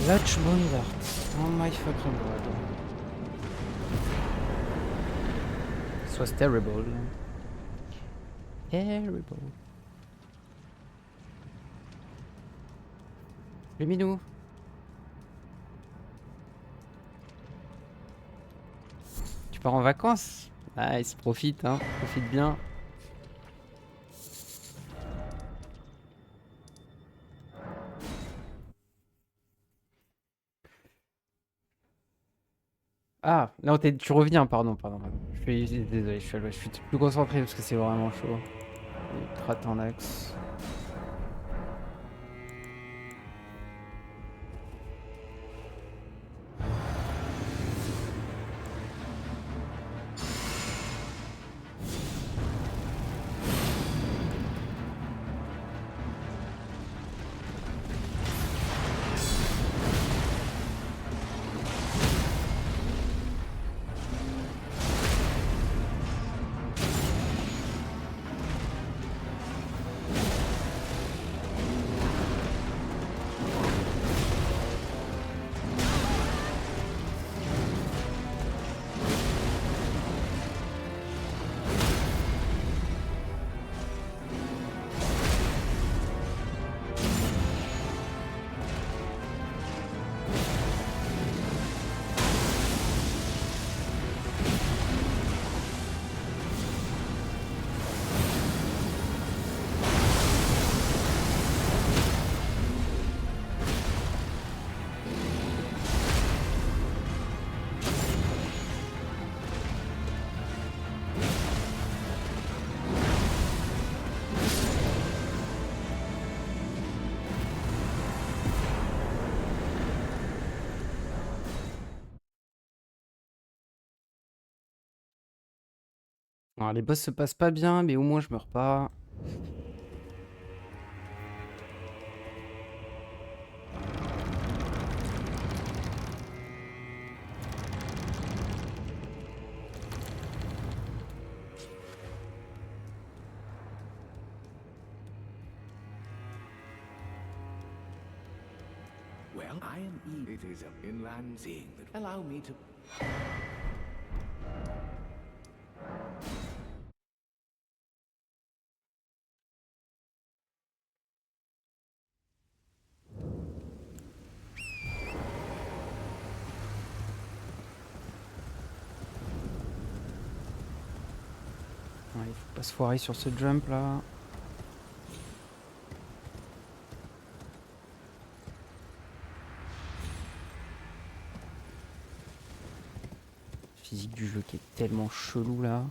Lodgebondart. Oh my fucking god. This was terrible. Terrible. Le minou. Tu pars en vacances? Nice, profite, hein. Profite bien. Ah, non, tu reviens, pardon. Je suis désolé, je suis plus concentré parce que c'est vraiment chaud. Ultra tendax. Alors, les boss se passent pas bien, mais au moins je meurs pas. Well, I am It is an inland seeing that allow me to. Ouais, il faut pas se foirer sur ce jump là. Physique du jeu qui est tellement chelou là.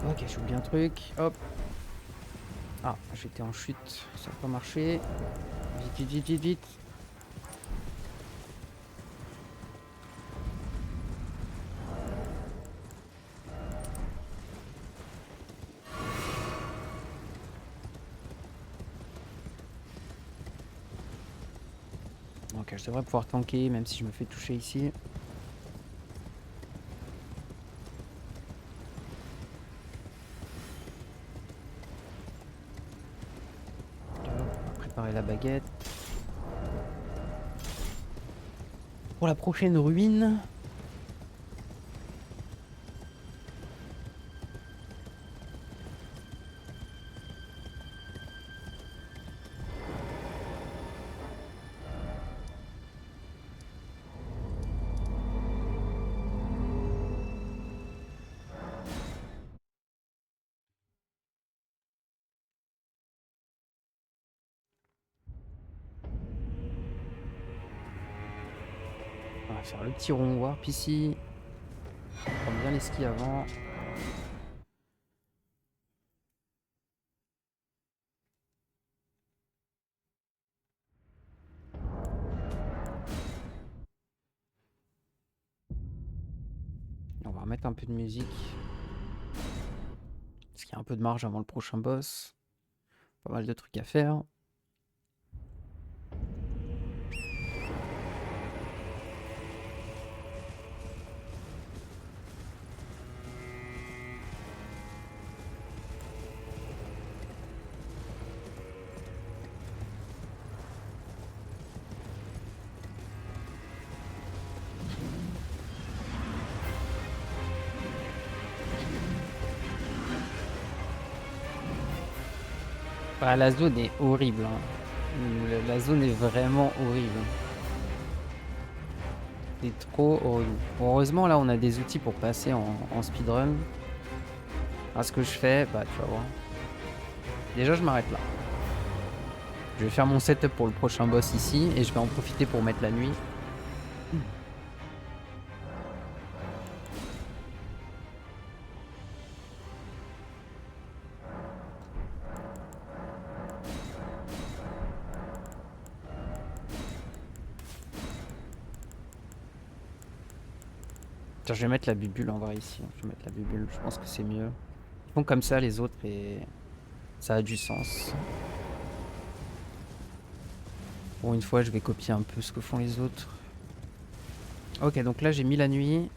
Ok, j'ai oublié un truc. Hop. Ah, j'étais en chute. Ça n'a pas marché. Vite. Ok, Ok, je devrais pouvoir tanker même si je me fais toucher ici. On va préparer la baguette. Pour la prochaine ruine. On va faire le petit rond warp ici. Prendre bien les skis avant. On va remettre un peu de musique. Parce qu'il y a un peu de marge avant le prochain boss. Pas mal de trucs à faire. Ah, la zone est horrible. Hein. La zone est vraiment horrible. C'est trop horrible. Bon, heureusement, là, on a des outils pour passer en speedrun. Alors, ce que je fais, bah, tu vas voir. Déjà, je m'arrête là. Je vais faire mon setup pour le prochain boss ici. Et je vais en profiter pour mettre la nuit. Tiens, je vais mettre la bubule en vrai ici. Je vais mettre la bubule, je pense que c'est mieux. Ils font comme ça les autres et ça a du sens. Pour une fois, je vais copier un peu ce que font les autres. Ok, donc là j'ai mis la nuit.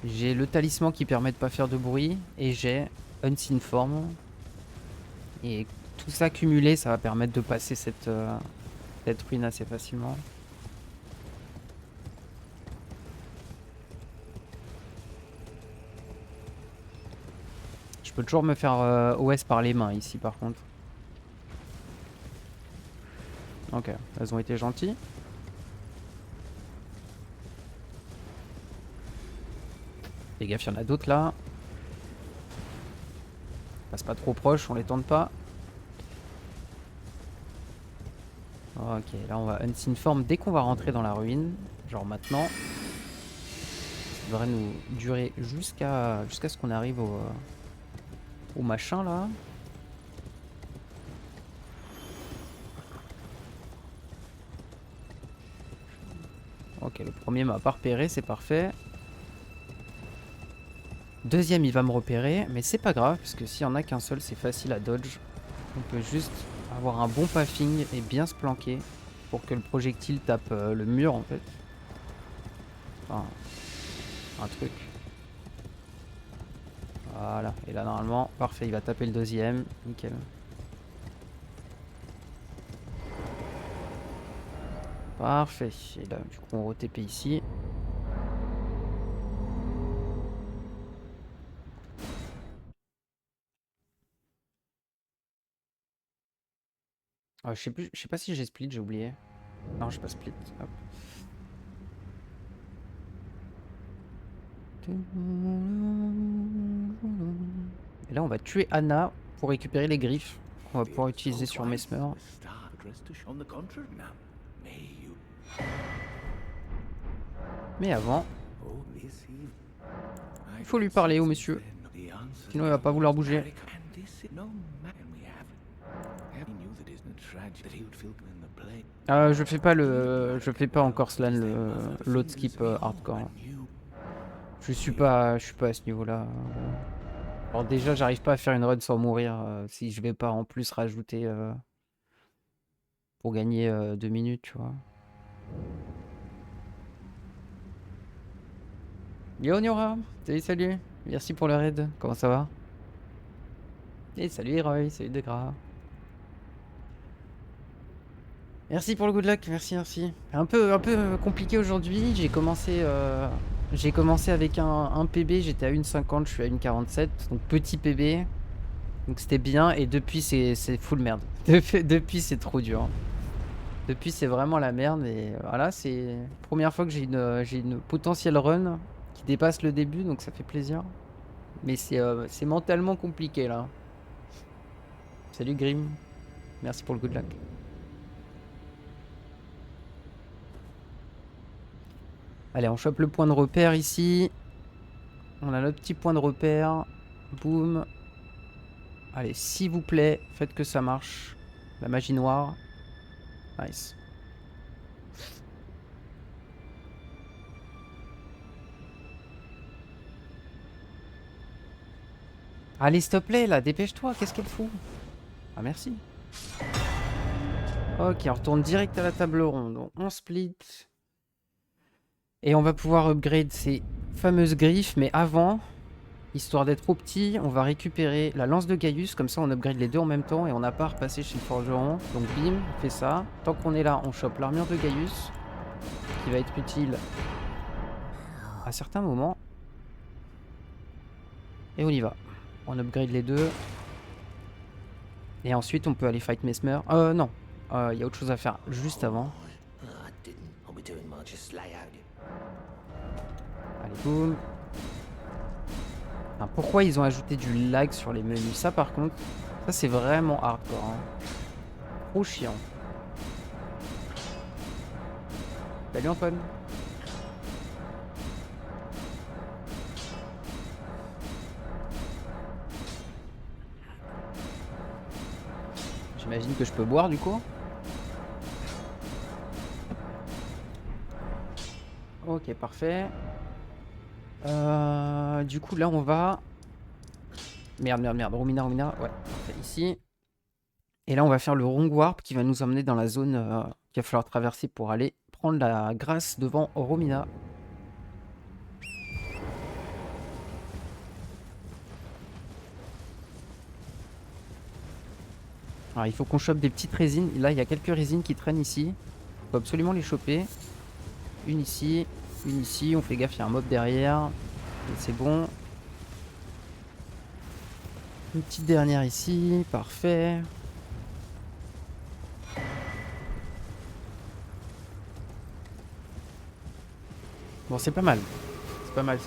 J'ai le talisman qui permet de pas faire de bruit. Et j'ai Unseen Form. Et tout ça cumulé, ça va permettre de passer cette ruine assez facilement. Je peux toujours me faire OS par les mains ici par contre. Ok, elles ont été gentilles. Fais gaffe, il y en a d'autres là. Passe pas trop proche, on les tente pas. Ok, là on va Unseen Form dès qu'on va rentrer dans la ruine. Genre maintenant. Ça devrait nous durer jusqu'à ce qu'on arrive au machin là. Ok, le premier m'a pas repéré, c'est parfait. Deuxième, il va me repérer, mais c'est pas grave, parce que s'il y en a qu'un seul, c'est facile à dodge. On peut juste avoir un bon pathing et bien se planquer pour que le projectile tape le mur en fait. Enfin, un truc. Voilà, et là normalement, parfait, il va taper le deuxième, nickel. Parfait, et là du coup on re-TP ici. Je sais plus, je sais pas si j'ai split, j'ai oublié. Non, j'ai pas split. Hop. Et là, on va tuer Anna pour récupérer les griffes qu'on va pouvoir utiliser sur Mesmer. Mais avant, il faut lui parler au monsieur. Sinon, il va pas vouloir bouger. Je fais pas encore Slan l'autre skip hardcore. Je suis pas à ce niveau-là. Alors déjà, j'arrive pas à faire une run sans mourir si je vais pas en plus rajouter pour gagner 2 minutes, tu vois. Yo Niora, salut, merci pour le raid, comment ça va? Et salut Héroï, salut Degras. Merci pour le good luck, merci. Un peu compliqué aujourd'hui, j'ai commencé avec un PB, j'étais à 1,50, je suis à 1,47, donc petit PB. Donc c'était bien, et depuis c'est full merde. Depuis c'est trop dur. Depuis c'est vraiment la merde, et voilà, c'est la première fois que j'ai une potentielle run qui dépasse le début, donc ça fait plaisir. Mais c'est mentalement compliqué là. Salut Grim, merci pour le good luck. Allez, on chope le point de repère ici. On a notre petit point de repère. Boum. Allez, s'il vous plaît, faites que ça marche. La magie noire. Nice. Allez, s'il te plaît, là, dépêche-toi. Qu'est-ce qu'elle fout? Ah, merci. Ok, on retourne direct à la table ronde. Donc, on split. Et on va pouvoir upgrade ces fameuses griffes. Mais avant, histoire d'être trop petit, on va récupérer la lance de Gaius. Comme ça, on upgrade les deux en même temps. Et on n'a pas à repasser chez le forgeron. Donc, bim, on fait ça. Tant qu'on est là, on chope l'armure de Gaius, qui va être utile à certains moments. Et on y va. On upgrade les deux. Et ensuite, on peut aller fight Mesmer. Non. Il y a autre chose à faire juste avant. Allez, boum. Enfin, pourquoi ils ont ajouté du lag sur les menus? Ça, par contre, ça, c'est vraiment hardcore. Hein. Trop chiant. Salut Antoine. J'imagine que je peux boire du coup. Ok, parfait. Du coup, là, on va... Merde. Romina. Ouais, parfait, ici. Et là, on va faire le Wrong Warp qui va nous emmener dans la zone qu'il va falloir traverser pour aller prendre la grâce devant Romina. Alors, il faut qu'on chope des petites résines. Là, il y a quelques résines qui traînent ici. Il faut absolument les choper. Une ici. On fait gaffe, il y a un mob derrière. C'est bon. Une petite dernière ici. Parfait. Bon, c'est pas mal. C'est pas mal.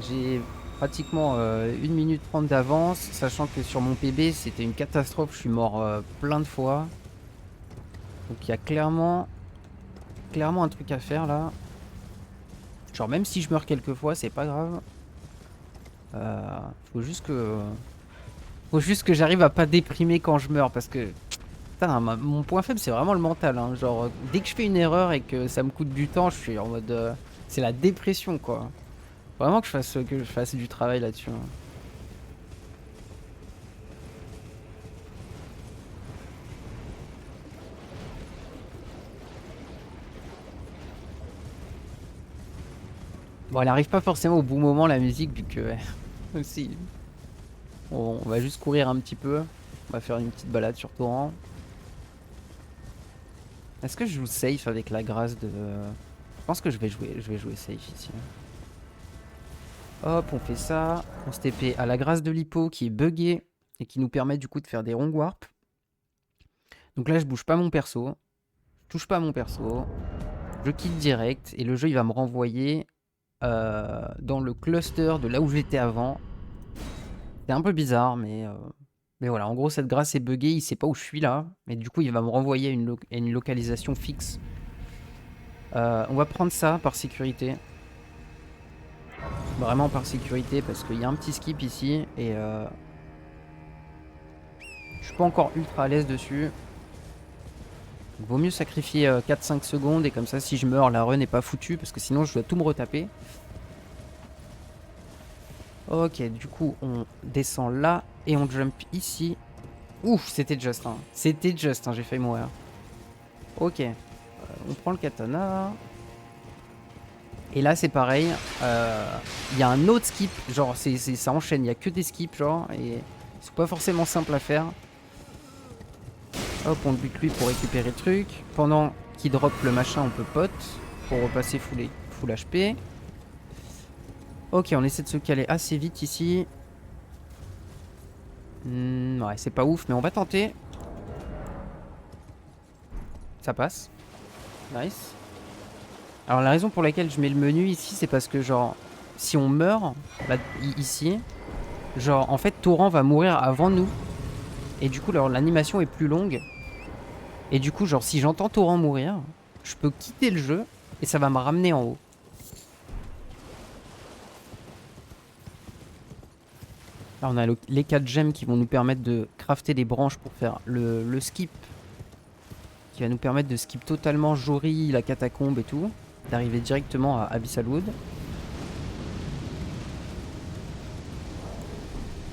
J'ai pratiquement 1 minute 30 d'avance, sachant que sur mon PB, c'était une catastrophe. Je suis mort plein de fois. Donc il y a clairement un truc à faire là. Genre même si je meurs quelques fois, c'est pas grave. Faut juste que j'arrive à pas déprimer quand je meurs, parce que putain, mon point faible c'est vraiment le mental. Hein. Genre dès que je fais une erreur et que ça me coûte du temps, je suis en mode c'est la dépression quoi. Vraiment que je fasse du travail là-dessus. Hein. Bon, elle arrive pas forcément au bon moment la musique, vu que aussi on va juste courir un petit peu. On va faire une petite balade sur Torrent. Est-ce que je joue safe avec la grâce de... Je pense que je vais jouer safe ici. Hop, on fait ça. On se TP à la grâce de l'hippo qui est buggée et qui nous permet du coup de faire des wrong warp. Donc là, je bouge pas mon perso. Je touche pas mon perso. Je quitte direct et le jeu il va me renvoyer dans le cluster de là où j'étais avant. C'est un peu bizarre, mais voilà. En gros, cette grâce est buggée. Il sait pas où je suis là. Mais du coup, il va me renvoyer à une localisation fixe. On va prendre ça par sécurité. Vraiment par sécurité, parce qu'il y a un petit skip ici. Et je suis pas encore ultra à l'aise dessus. Donc, vaut mieux sacrifier 4-5 secondes. Et comme ça, si je meurs, la run n'est pas foutue. Parce que sinon, je dois tout me retaper. Ok, du coup, on descend là. Et on jump ici. Ouf, c'était juste. Hein. C'était juste, hein, j'ai failli mourir. Ok. On prend le katana. Et là c'est pareil. Il y a un autre skip. Genre ça enchaîne. Il n'y a que des skips genre. Et c'est pas forcément simple à faire. Hop, on bute lui pour récupérer le truc. Pendant qu'il drop le machin, on peut pot. Pour repasser full HP. Ok, on essaie de se caler assez vite ici. Ouais, c'est pas ouf, mais on va tenter. Ça passe. Nice. Alors la raison pour laquelle je mets le menu ici, c'est parce que genre, si on meurt, là, ici, genre, en fait, Torrent va mourir avant nous. Et du coup, l'animation est plus longue. Et du coup, genre, si j'entends Torrent mourir, je peux quitter le jeu et ça va me ramener en haut. Là, on a les 4 gemmes qui vont nous permettre de crafter des branches pour faire le skip. Qui va nous permettre de skip totalement Jori, la catacombe et tout. D'arriver directement à Abyssal-Wood.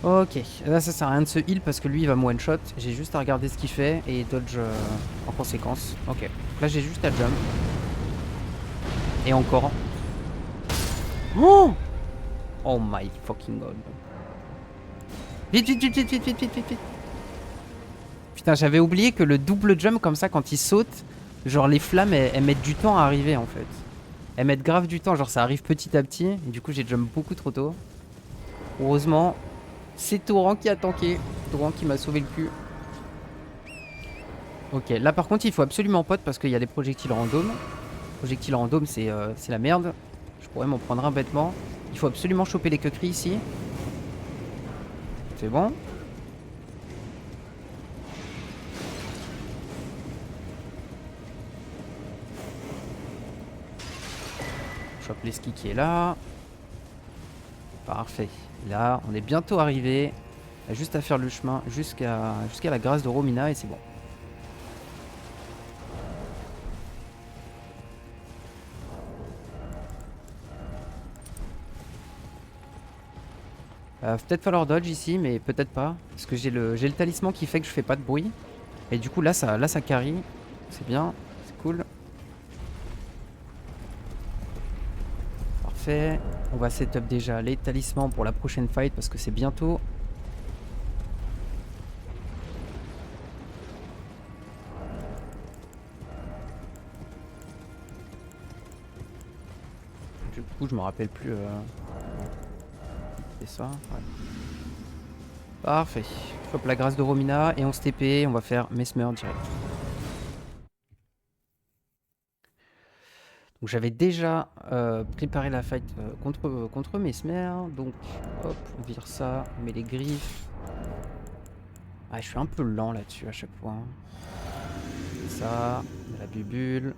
Ok, là ça sert à rien de se heal parce que lui il va me one shot. J'ai juste à regarder ce qu'il fait et dodge en conséquence. Ok, là j'ai juste à jump. Et encore. Oh, oh my fucking god. Vite, vite, vite, vite, vite, vite, vite, vite, vite. Putain, j'avais oublié que le double jump comme ça quand il saute, genre les flammes elles mettent du temps à arriver en fait. Elles mettent grave du temps, genre ça arrive petit à petit. Et du coup j'ai jump beaucoup trop tôt. Heureusement, c'est Torrent qui a tanké. Torrent qui m'a sauvé le cul. Ok, là par contre il faut absolument pot parce qu'il y a des projectiles random. Projectiles random c'est la merde. Je pourrais m'en prendre un bêtement. Il faut absolument choper les queueries ici. C'est bon. Chope l'esquis qui est là. Parfait. Là, on est bientôt arrivé. On a juste à faire le chemin jusqu'à la grâce de Romina et c'est bon. Peut-être falloir dodge ici, mais peut-être pas. Parce que j'ai le talisman qui fait que je fais pas de bruit. Et du coup, là, ça carry. C'est bien. C'est cool. Parfait. On va setup déjà les talismans pour la prochaine fight parce que c'est bientôt. Du coup, je me rappelle plus. C'est ça. Ouais. Parfait. Hop, la grâce de Romina et on se TP. On va faire Mesmer direct. Donc j'avais déjà préparé la fight contre Mesmer. Donc hop, on vire ça, on met les griffes. Ah, je suis un peu lent là-dessus à chaque fois. Ça, la bubule.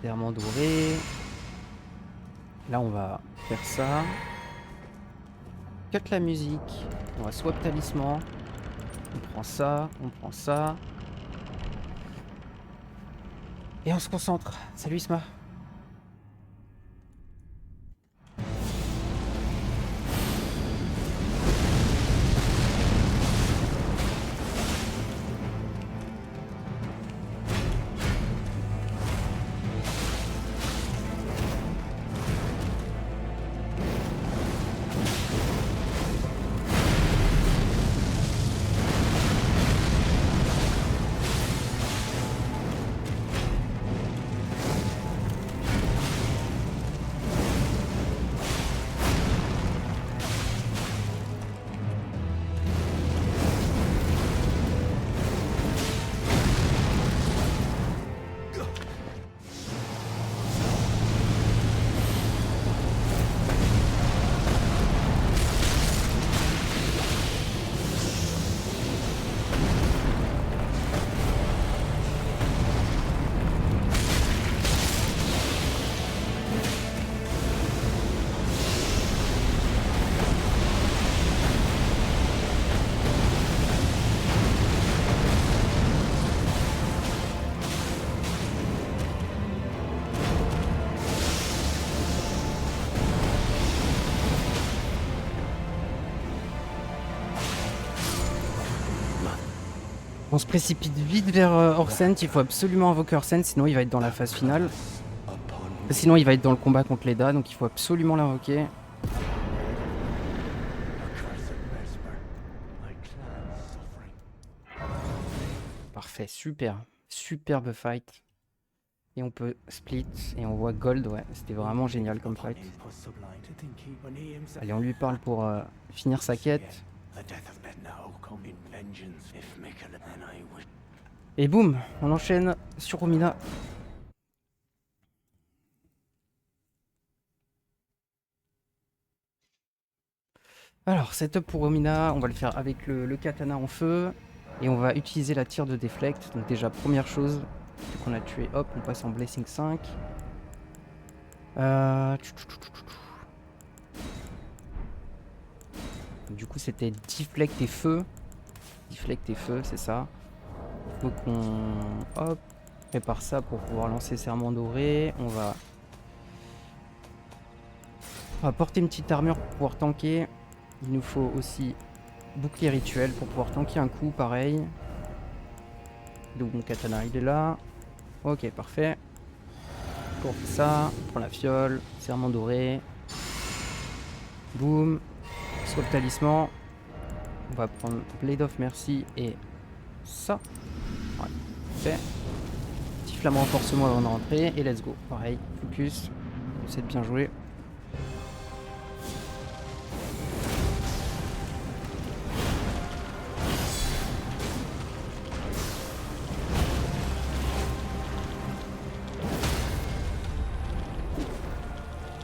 Diamant doré. Là on va faire ça. Cut la musique. On va swap talisman. On prend ça, on prend ça. Et on se concentre. Salut Isma. On se précipite vite vers Orsent, il faut absolument invoquer Orsent, sinon il va être dans la phase finale. Sinon il va être dans le combat contre Leda, donc il faut absolument l'invoquer. Parfait, super. Superbe fight. Et on peut split, et on voit Gold, ouais, c'était vraiment génial comme fight. Allez, on lui parle pour finir sa quête. Et boum, on enchaîne sur Romina. Alors, setup pour Romina, on va le faire avec le katana en feu. Et on va utiliser la tire de deflect. Donc déjà, première chose, vu qu'on a tué, hop, on passe en Blessing 5. Du coup, c'était deflect et feu. Deflect et feu, c'est ça. Faut qu'on hop, prépare ça pour pouvoir lancer Serment Doré. On va porter une petite armure pour pouvoir tanker. Il nous faut aussi bouclier rituel pour pouvoir tanker un coup, pareil. Donc mon katana, il est là. Ok, parfait. Pour ça, on prend la fiole, Serment Doré. Boum. Swap talisman. On va prendre Blade of Mercy et ça. Ouais, parfait. Petit flamme renforcement avant de rentrer et let's go. Pareil, focus. C'est bien joué.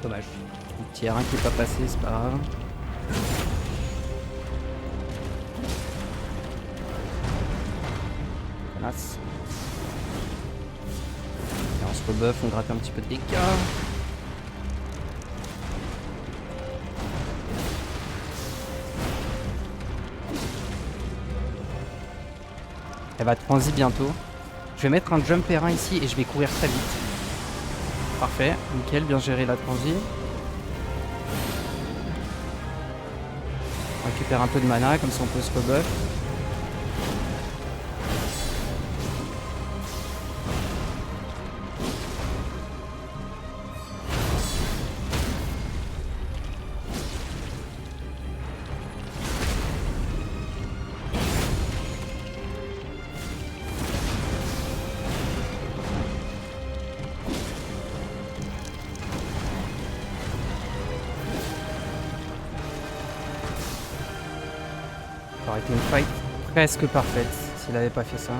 Dommage. Un petit R1 qui n'est pas passé, c'est pas grave. Classe. Et on se rebuff, on gratte un petit peu de dégâts. Elle va transi bientôt. Je vais mettre un jump R1 ici et je vais courir très vite. Parfait, nickel, bien géré la transi. On récupère un peu de mana, comme ça on peut se rebuff. Ça aurait été une fight presque parfaite s'il n'avait pas fait ça.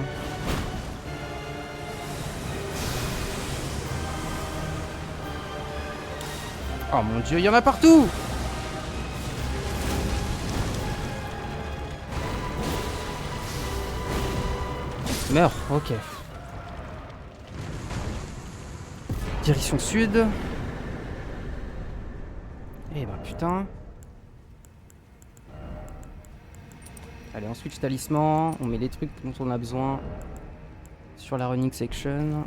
Oh mon dieu, il y en a partout! Meurs, ok. Direction sud. Eh ben putain. Allez, on switch talisman, on met les trucs dont on a besoin sur la running section.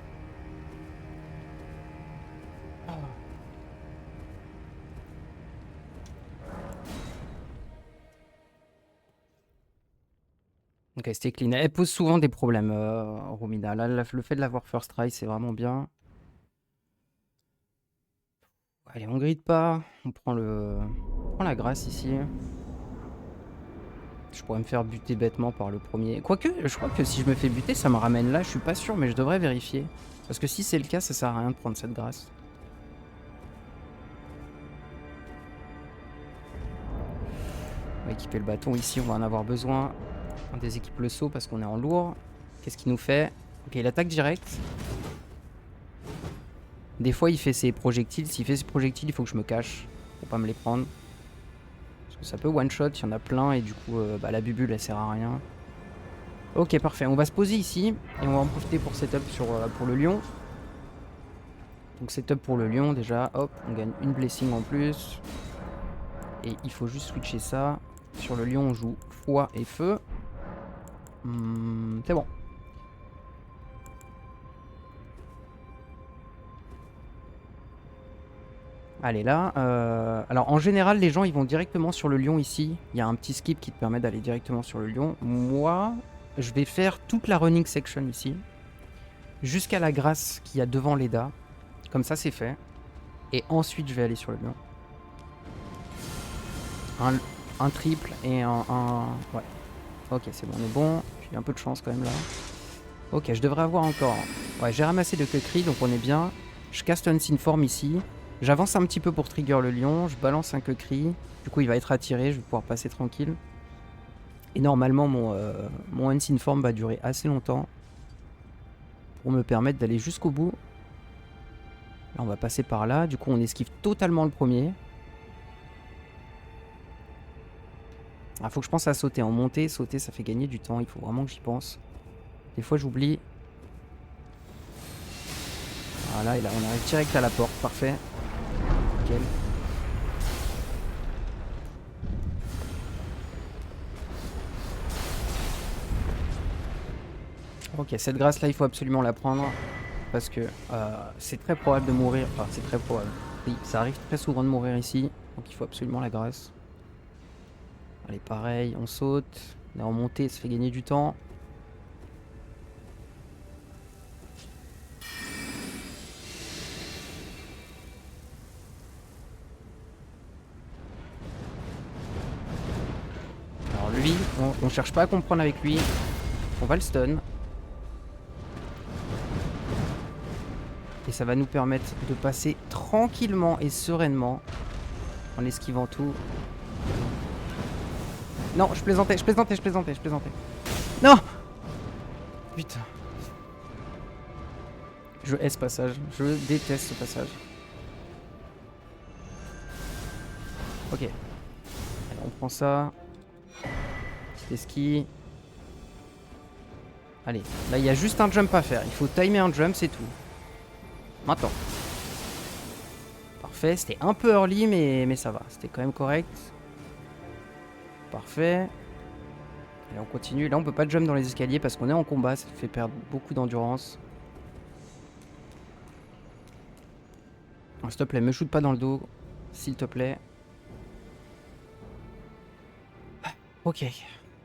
Ok, c'était clean. Elle pose souvent des problèmes, Romina. Là, le fait de l'avoir first try, c'est vraiment bien. Allez, on gride pas. On prend la grâce ici. Je pourrais me faire buter bêtement par le premier. Quoique, je crois que si je me fais buter, ça me ramène là. Je suis pas sûr, mais je devrais vérifier. Parce que si c'est le cas, ça sert à rien de prendre cette grâce. On va équiper le bâton ici, on va en avoir besoin. On déséquipe le saut parce qu'on est en lourd. Qu'est-ce qu'il nous fait? Ok, il attaque direct. Des fois, il fait ses projectiles. S'il fait ses projectiles, il faut que je me cache pour pas me les prendre. Parce que ça peut one-shot, il y en a plein. Et du coup, la bubule, elle sert à rien. Ok, parfait. On va se poser ici. Et on va en profiter pour setup pour le lion. Donc setup pour le lion, déjà. Hop, on gagne une blessing en plus. Et il faut juste switcher ça. Sur le lion, on joue foi et feu. C'est bon. Allez là, alors en général les gens ils vont directement sur le lion ici. Il y a un petit skip qui te permet d'aller directement sur le lion. Moi, je vais faire toute la running section ici. Jusqu'à la grâce qu'il y a devant l'EDA. Comme ça, c'est fait. Et ensuite, je vais aller sur le mur. Un triple et un... Ouais. Ok, c'est bon, on est bon. J'ai un peu de chance quand même là. Ok, je devrais avoir encore... Ouais, j'ai ramassé de Kukri, donc on est bien. Je caste Unseen Form ici. J'avance un petit peu pour trigger le lion. Je balance un Kukri. Du coup, il va être attiré. Je vais pouvoir passer tranquille. Et normalement, mon Unseen Form va durer assez longtemps. Pour me permettre d'aller jusqu'au bout. Là, on va passer par là. Du coup, on esquive totalement le premier. Il faut que je pense à sauter. En montée, sauter, ça fait gagner du temps. Il faut vraiment que j'y pense. Des fois, j'oublie. Voilà, et là, on arrive direct à la porte. Parfait. Nickel. Ok, cette grâce-là, il faut absolument la prendre. Parce que c'est très probable de mourir. Enfin, c'est très probable. Oui, ça arrive très souvent de mourir ici. Donc, il faut absolument la grâce. Allez, pareil, on saute. Là, en montée, ça fait gagner du temps. Alors lui, on cherche pas à comprendre avec lui. On va le stun. Et ça va nous permettre de passer tranquillement et sereinement en esquivant tout. Non, je plaisantais. Non! Putain. Je hais ce passage. Je déteste ce passage. Ok. Allez, on prend ça. Petit esquive. Allez, là il y a juste un jump à faire. Il faut timer un jump, c'est tout. Maintenant. Parfait, c'était un peu early, mais ça va. C'était quand même correct. Parfait. Et on continue. Là, on peut pas jump dans les escaliers parce qu'on est en combat. Ça fait perdre beaucoup d'endurance. Oh, s'il te plaît, me shoot pas dans le dos. S'il te plaît. Ok.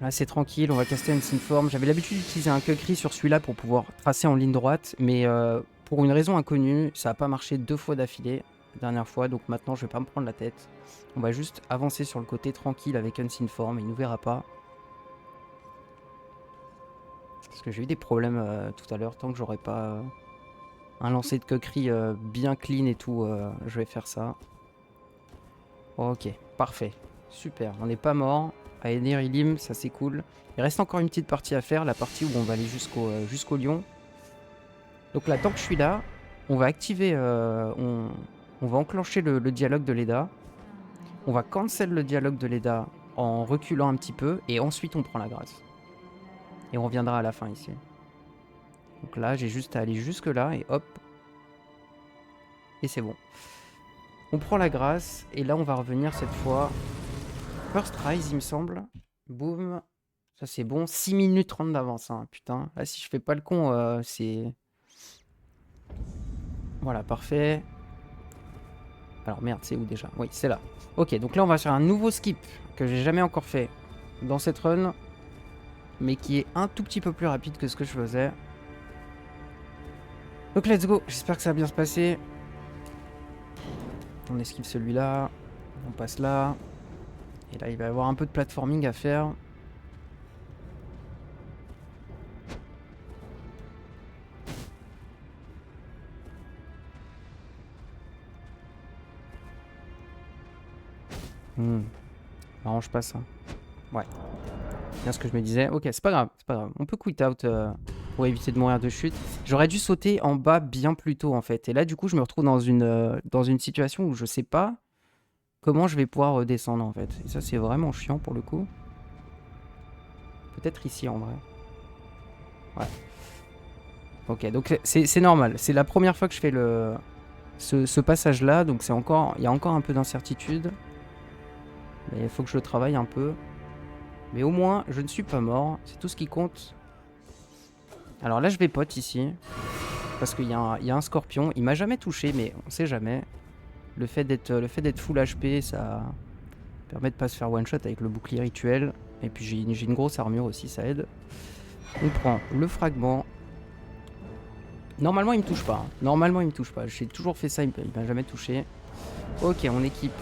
Là, c'est tranquille. On va caster une Form. J'avais l'habitude d'utiliser un Kukri sur celui-là pour pouvoir tracer en ligne droite. Mais pour une raison inconnue, ça n'a pas marché 2 fois d'affilée. La dernière fois. Donc maintenant, je vais pas me prendre la tête. On va juste avancer sur le côté tranquille avec Unseen Form. Il nous verra pas. Parce que j'ai eu des problèmes tout à l'heure. Tant que j'aurai pas un lancer de Kukri bien clean et tout, je vais faire ça. Ok, parfait. Super, on n'est pas mort. À Aedir Ilim, ça c'est cool. Il reste encore une petite partie à faire, la partie où on va aller jusqu'au lion. Donc là, tant que je suis là, on va activer, on va enclencher le dialogue de l'EDA. On va cancel le dialogue de l'EDA en reculant un petit peu et ensuite on prend la grâce. Et on reviendra à la fin ici. Donc là, j'ai juste à aller jusque là et hop. Et c'est bon. On prend la grâce et là on va revenir cette fois. First Rise il me semble. Boum. Ça c'est bon. 6 minutes 30 d'avance. Hein. Putain. Là si je fais pas le con, c'est... Voilà, parfait. Alors merde, c'est où déjà? Oui, c'est là. Ok, donc là on va faire un nouveau skip que j'ai jamais encore fait dans cette run. Mais qui est un tout petit peu plus rapide que ce que je faisais. Donc let's go. J'espère que ça va bien se passer. On esquive celui-là. On passe là. Et là, il va y avoir un peu de platforming à faire. Marrant, je passe. Hein. Ouais. Bien ce que je me disais. Ok, c'est pas grave. C'est pas grave. On peut quit out pour éviter de mourir de chute. J'aurais dû sauter en bas bien plus tôt, en fait. Et là, du coup, je me retrouve dans une situation où je sais pas comment je vais pouvoir redescendre, en fait. Et ça, c'est vraiment chiant pour le coup. Peut-être ici, en vrai. Ouais. Ok, donc c'est normal. C'est la première fois que je fais ce passage-là. Donc il y a encore un peu d'incertitude. Mais il faut que je le travaille un peu. Mais au moins, je ne suis pas mort. C'est tout ce qui compte. Alors là, je vais pot ici. Parce qu'il y a un scorpion. Il m'a jamais touché, mais on sait jamais. Le fait d'être full HP, ça permet de pas se faire one shot avec le bouclier rituel. Et puis j'ai une grosse armure aussi, ça aide. On prend le fragment. Normalement, il me touche pas. Hein. Normalement, il me touche pas. J'ai toujours fait ça, il m'a jamais touché. Ok, on équipe.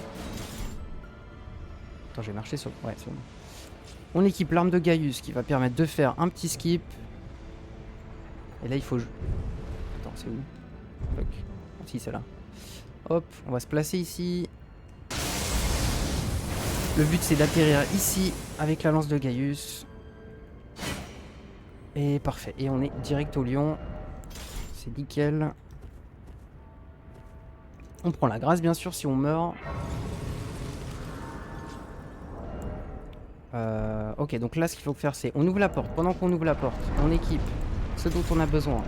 Attends, j'ai marché sur... Ouais, c'est bon. On équipe l'arme de Gaius qui va permettre de faire un petit skip. Et là, il faut... Attends, c'est où? Fuck. Ah, si, c'est là. Hop, on va se placer ici. Le but, c'est d'atterrir ici avec la lance de Gaius. Et parfait. Et on est direct au lion. C'est nickel. On prend la grâce, bien sûr, si on meurt. Ok, donc là, ce qu'il faut faire, c'est... On ouvre la porte. Pendant qu'on ouvre la porte, on équipe ce dont on a besoin.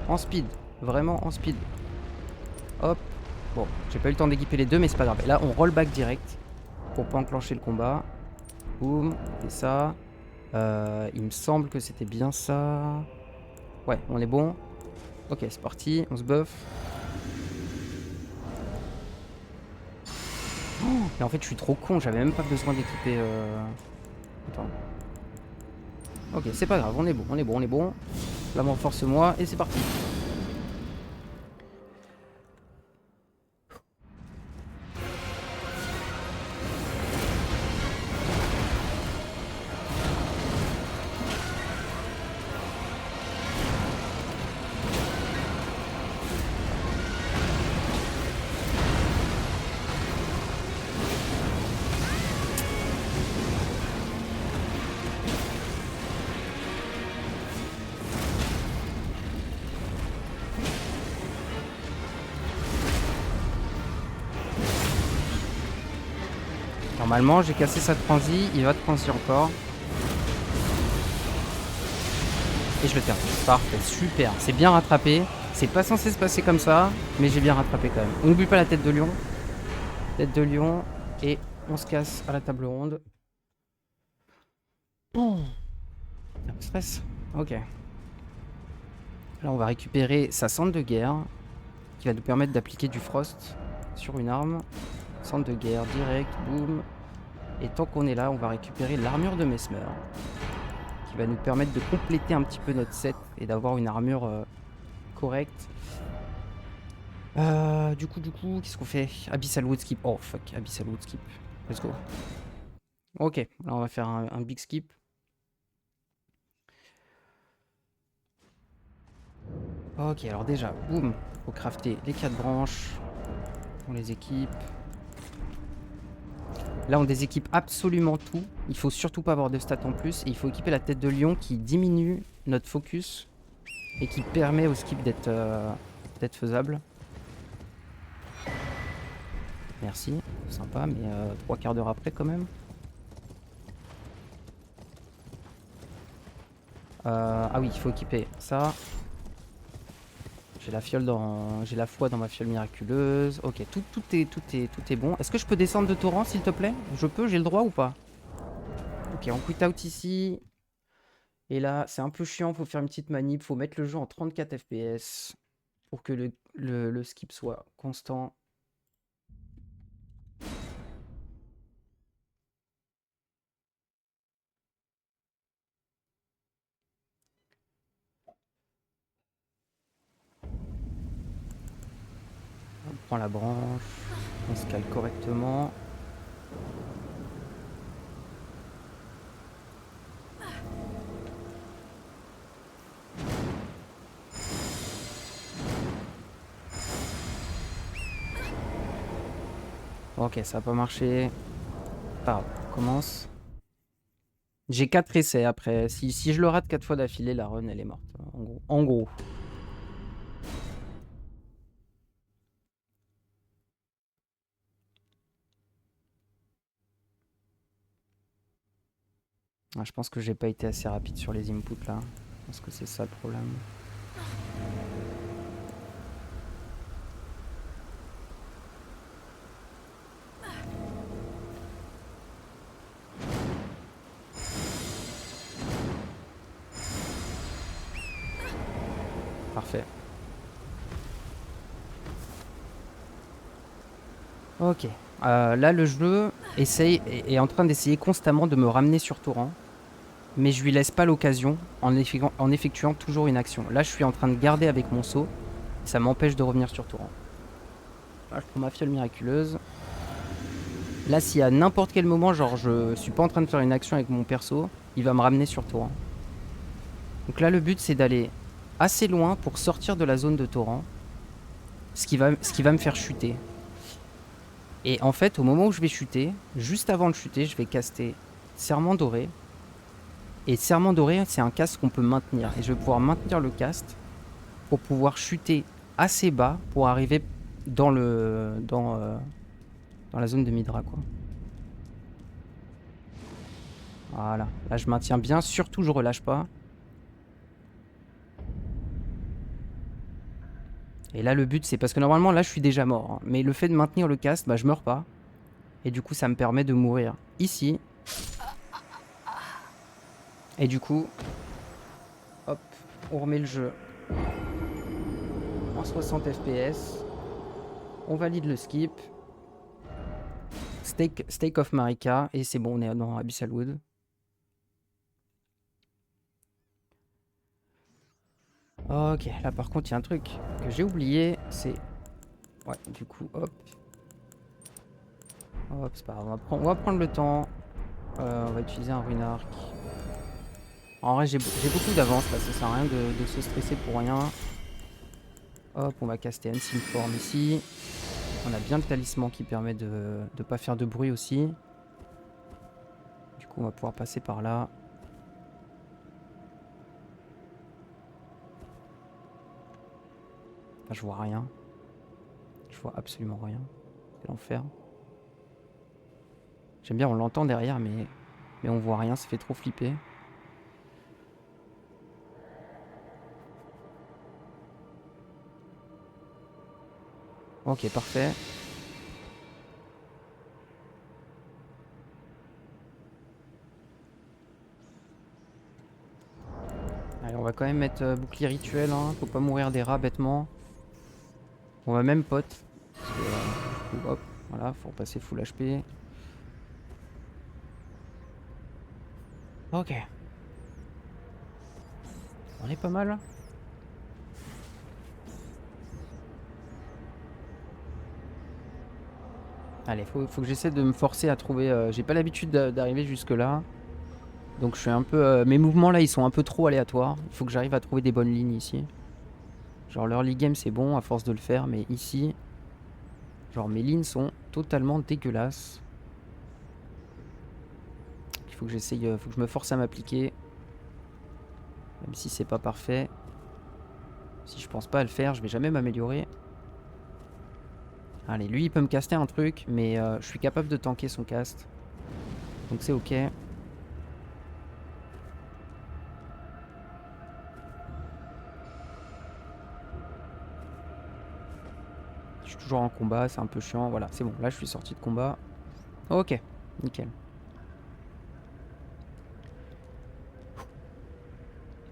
En speed. Vraiment en speed. Hop. Bon, j'ai pas eu le temps d'équiper les deux, mais c'est pas grave. Et là, on roll back direct. Pour pas enclencher le combat. Boum. Et ça. Il me semble que c'était bien ça. Ouais, on est bon. Ok, c'est parti. On se buff. Oh, et en fait, je suis trop con. J'avais même pas besoin d'équiper... Attends. Ok, c'est pas grave. On est bon, on est bon, on est bon. Là, renforce-moi. Et c'est parti. Normalement, j'ai cassé sa transi, il va transi encore. Et je le termine. Parfait, super. C'est bien rattrapé. C'est pas censé se passer comme ça, mais j'ai bien rattrapé quand même. On n'oublie pas la tête de lion. Tête de lion. Et on se casse à la table ronde. Oh. Un peu de stress. Ok. Là, on va récupérer sa cendre de guerre, qui va nous permettre d'appliquer du frost sur une arme. Cendre de guerre, direct, boum. Et tant qu'on est là, on va récupérer l'armure de Mesmer, qui va nous permettre de compléter un petit peu notre set et d'avoir une armure correcte. Du coup, qu'est-ce qu'on fait? Abyssal Wood Skip. Oh fuck, Abyssal Wood Skip. Let's go. Ok, là on va faire un big skip. Ok, alors déjà, boum, faut crafter les 4 branches. On les équipe. Là, on déséquipe absolument tout. Il faut surtout pas avoir de stats en plus. Et il faut équiper la tête de lion qui diminue notre focus et qui permet au skip d'être faisable. Merci, sympa, mais 3 quarts d'heure après quand même. Ah oui, il faut équiper ça. J'ai la fiole dans, j'ai la foi dans ma fiole miraculeuse. Ok, tout est bon. Est-ce que je peux descendre de torrent, s'il te plaît? Je peux, j'ai le droit ou pas? Ok, on quit out ici. Et là, c'est un peu chiant, faut faire une petite manip, faut mettre le jeu en 34 FPS pour que le skip soit constant. On prend la branche, on se cale correctement. Ok, ça n'a pas marché. Ah, on commence. J'ai 4 essais après. Si je le rate 4 fois d'affilée, la run elle est morte. En gros. Ah, je pense que j'ai pas été assez rapide sur les inputs là. Je pense que c'est ça le problème. Parfait. Ok. Là, le jeu est en train d'essayer constamment de me ramener sur torrent. mais je lui laisse pas l'occasion en effectuant toujours une action. Là, je suis en train de garder avec mon saut, ça m'empêche de revenir sur torrent. Là, je prends ma fiole miraculeuse. Là, si à n'importe quel moment, genre je suis pas en train de faire une action avec mon perso, il va me ramener sur torrent. Donc là, le but, c'est d'aller assez loin pour sortir de la zone de torrent, ce qui va me faire chuter. Et en fait, au moment où je vais chuter, juste avant de chuter, je vais caster Serment Doré. Et Serment Doré, c'est un cast qu'on peut maintenir. Et je vais pouvoir maintenir le cast pour pouvoir chuter assez bas pour arriver dans la zone de Midra, quoi. Voilà. Là, je maintiens bien. Surtout, je relâche pas. Et là, le but, c'est parce que normalement, là, je suis déjà mort. Hein. Mais le fait de maintenir le cast, bah, je meurs pas. Et du coup, ça me permet de mourir ici. Et du coup, hop, on remet le jeu en 60 FPS. On valide le skip. Stake of Marika. Et c'est bon, on est dans Abyssal Wood. Ok, là par contre, il y a un truc que j'ai oublié. C'est... Ouais, du coup, hop. Hop, c'est pas grave. On va prendre le temps. On va utiliser un rune arc. En vrai, j'ai beaucoup d'avance là. Ça sert à rien de se stresser pour rien. Hop, on va caster Unseen Form ici. On a bien le talisman qui permet de ne pas faire de bruit aussi. Du coup, on va pouvoir passer par là. Enfin, je vois rien. Je vois absolument rien. C'est l'enfer. J'aime bien, on l'entend derrière, mais on voit rien. Ça fait trop flipper. Ok, parfait. Allez, on va quand même mettre bouclier rituel, hein. Faut pas mourir des rats bêtement. On va même pot. Parce que, hop, voilà, faut repasser full HP. Ok. On est pas mal. Allez, faut que j'essaie de me forcer à trouver... j'ai pas l'habitude d'arriver jusque là. Donc je suis un peu... mes mouvements là, ils sont un peu trop aléatoires. Il faut que j'arrive à trouver des bonnes lignes ici. Genre l'early game c'est bon à force de le faire, mais ici... Genre mes lignes sont totalement dégueulasses. Il faut que j'essaye... faut que je me force à m'appliquer. Même si c'est pas parfait. Si je pense pas à le faire, je vais jamais m'améliorer. Allez, lui il peut me caster un truc, mais je suis capable de tanker son cast. Donc c'est ok. Je suis toujours en combat, c'est un peu chiant. Voilà, c'est bon, là je suis sorti de combat. Ok, nickel.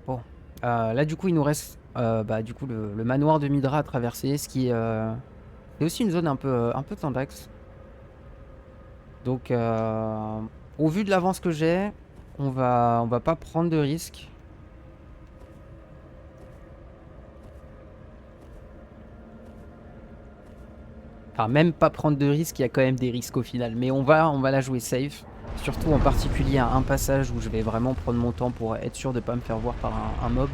Bon, là du coup il nous reste bah, du coup, le manoir de Midra à traverser, ce qui est aussi une zone un peu tendax. Donc au vu de l'avance que j'ai, on va pas prendre de risques. Enfin même pas prendre de risques, il y a quand même des risques au final. Mais on va la jouer safe. Surtout en particulier à un passage où je vais vraiment prendre mon temps pour être sûr de pas me faire voir par un mob.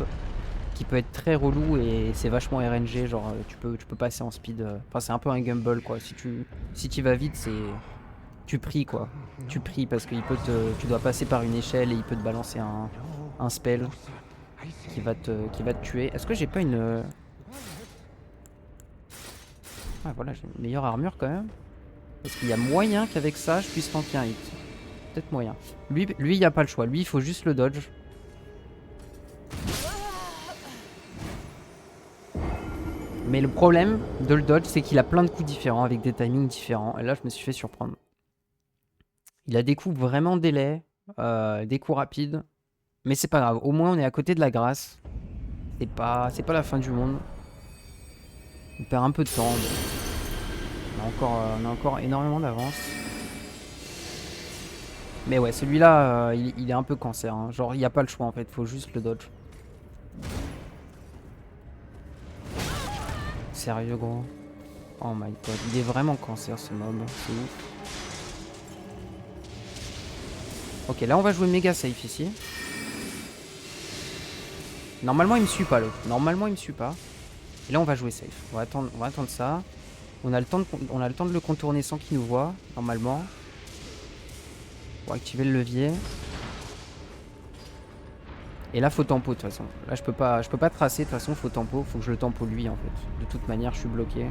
Qui peut être très relou et c'est vachement RNG, genre tu peux passer en speed. Enfin c'est un peu un gumball quoi. Si tu vas vite c'est... Tu pries quoi. Tu pries parce qu'il peut tu dois passer par une échelle et il peut te balancer un spell qui va te tuer. Est-ce que j'ai pas une... Ah voilà, j'ai une meilleure armure quand même. Parce qu'il y a moyen qu'avec ça je puisse tanker un hit. Peut-être moyen. Lui il n'y a pas le choix. Lui il faut juste le dodge. Mais le problème de le dodge, c'est qu'il a plein de coups différents avec des timings différents. Et là, je me suis fait surprendre. Il a des coups vraiment délais, des coups rapides. Mais c'est pas grave. Au moins, on est à côté de la grâce. C'est pas la fin du monde. On perd un peu de temps. On a encore énormément d'avance. Mais ouais, celui-là, il est un peu cancer. Hein. Genre, il n'y a pas le choix en fait, faut juste le dodge. Sérieux, gros. Oh my god, il est vraiment cancer ce mob, c'est ouf. Ok, là on va jouer méga safe ici. Normalement il me suit pas l'autre, normalement il me suit pas. Et là on va jouer safe, on va attendre ça. On a le temps de le contourner sans qu'il nous voit, normalement. Pour activer le levier. Et là faut tempo de toute façon. Là je peux pas tracer de toute façon, faut tempo, faut que je le tempo lui en fait. De toute manière je suis bloqué.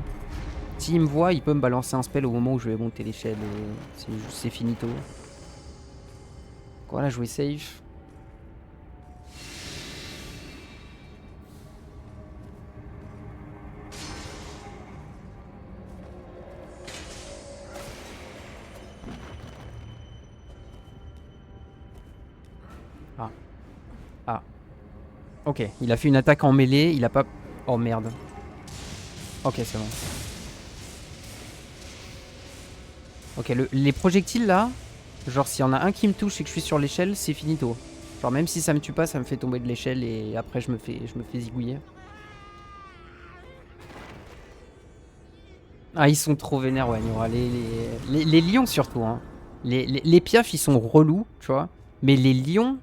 S'il me voit, il peut me balancer un spell au moment où je vais monter l'échelle et c'est finito. Voilà, jouer safe. Ah. Ah. Ok, il a fait une attaque en mêlée, il a pas... Oh merde. Ok, c'est bon. Ok, les projectiles là, genre s'il y en a un qui me touche et que je suis sur l'échelle, c'est finito. Genre même si ça me tue pas, ça me fait tomber de l'échelle et après je me fais zigouiller. Ah, ils sont trop vénères, ouais, Nora. Les lions surtout, hein. Les piafs, ils sont relous, tu vois. Mais les lions,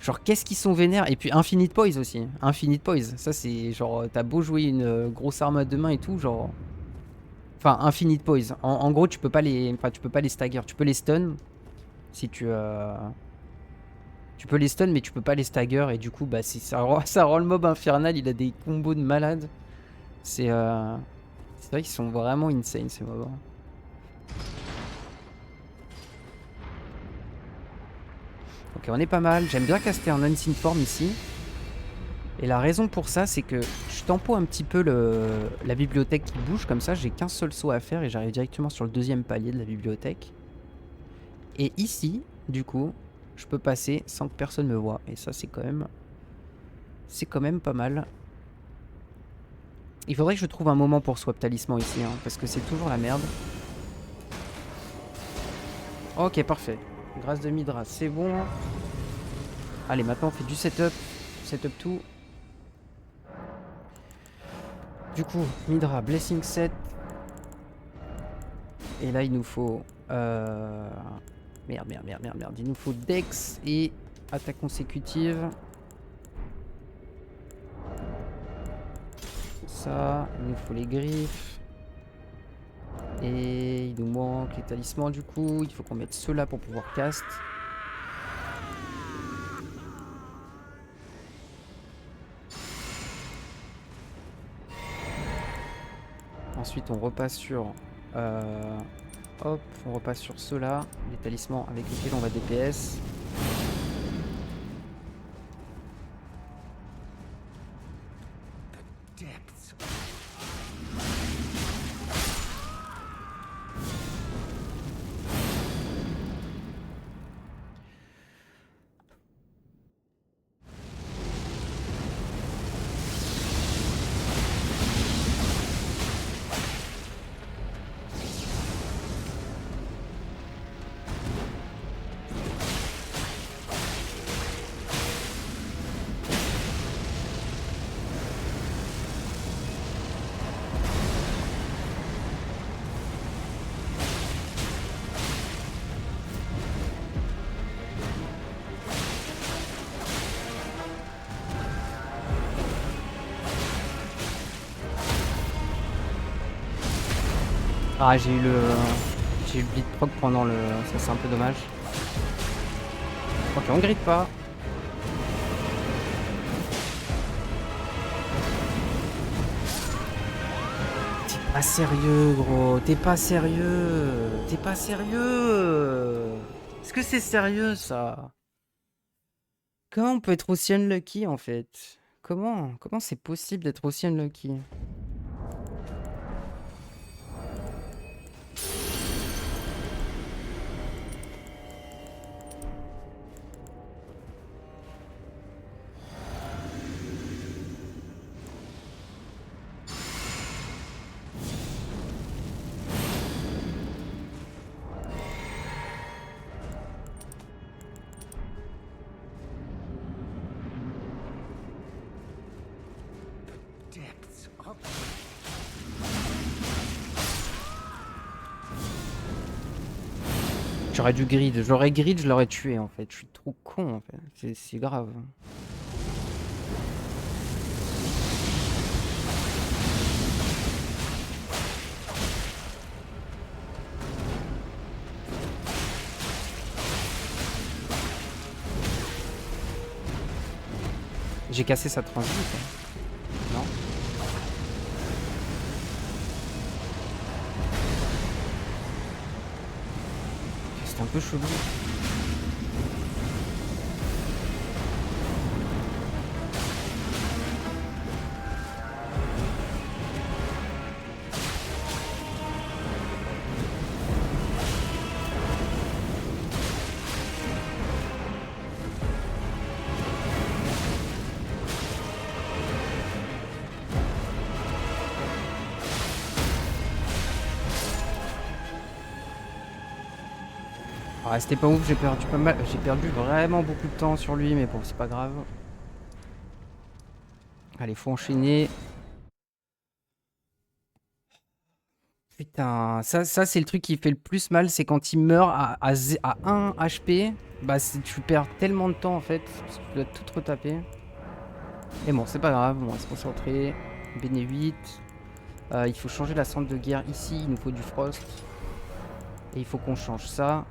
genre qu'est-ce qu'ils sont vénères. Et puis Infinite Poise aussi. Infinite Poise, ça c'est genre, t'as beau jouer une grosse arme à deux mains et tout, genre... Enfin, Infinite Poise. En gros, tu peux pas les... Enfin, tu peux pas les stagger. Tu peux les stun. Si tu... Tu peux les stun, mais tu peux pas les stagger. Et du coup, bah, ça rend le mob infernal. Il a des combos de malade. C'est vrai qu'ils sont vraiment insane, ces mobs. Ok, on est pas mal. J'aime bien caster un Unseen Form ici. Et la raison pour ça, c'est que je tempo un petit peu la bibliothèque qui bouge. Comme ça, j'ai qu'un seul saut à faire et j'arrive directement sur le deuxième palier de la bibliothèque. Et ici, du coup, je peux passer sans que personne me voie. Et ça, c'est quand même pas mal. Il faudrait que je trouve un moment pour swap talisman ici, hein, parce que c'est toujours la merde. Ok, parfait. Grâce de Midra, c'est bon. Allez, maintenant on fait du setup. Setup tout. Du coup, Midra, Blessing set. Et là, il nous faut... Merde. Il nous faut Dex et attaque consécutive. Ça, il nous faut les griffes. Et il nous manque les talismans du coup. Il faut qu'on mette ceux-là pour pouvoir cast. Ensuite, on repasse sur... hop, on repasse sur ceux-là. Les talismans avec lesquels on va DPS. Depths. Ah, j'ai eu le bleed proc pendant le... Ça, c'est un peu dommage. Ok, on grille pas. T'es pas sérieux, gros. T'es pas sérieux. T'es pas sérieux. Est-ce que c'est sérieux, ça? Comment on peut être aussi unlucky, en fait? Comment c'est possible d'être aussi unlucky? J'aurais dû grid. J'aurais grid, je l'aurais tué en fait. Je suis trop con en fait. C'est grave. J'ai cassé sa transit. Non. C'est un peu chelou. Ah, c'était pas ouf, j'ai perdu pas mal. J'ai perdu vraiment beaucoup de temps sur lui, mais bon, c'est pas grave. Allez, faut enchaîner. Putain, ça c'est le truc qui fait le plus mal, c'est quand il meurt à 1 HP. Bah, tu perds tellement de temps en fait, parce que tu dois tout retaper. Et bon, c'est pas grave, on va se concentrer. Béné 8. Il faut changer la centre de guerre ici, il nous faut du frost. Et il faut qu'on change ça.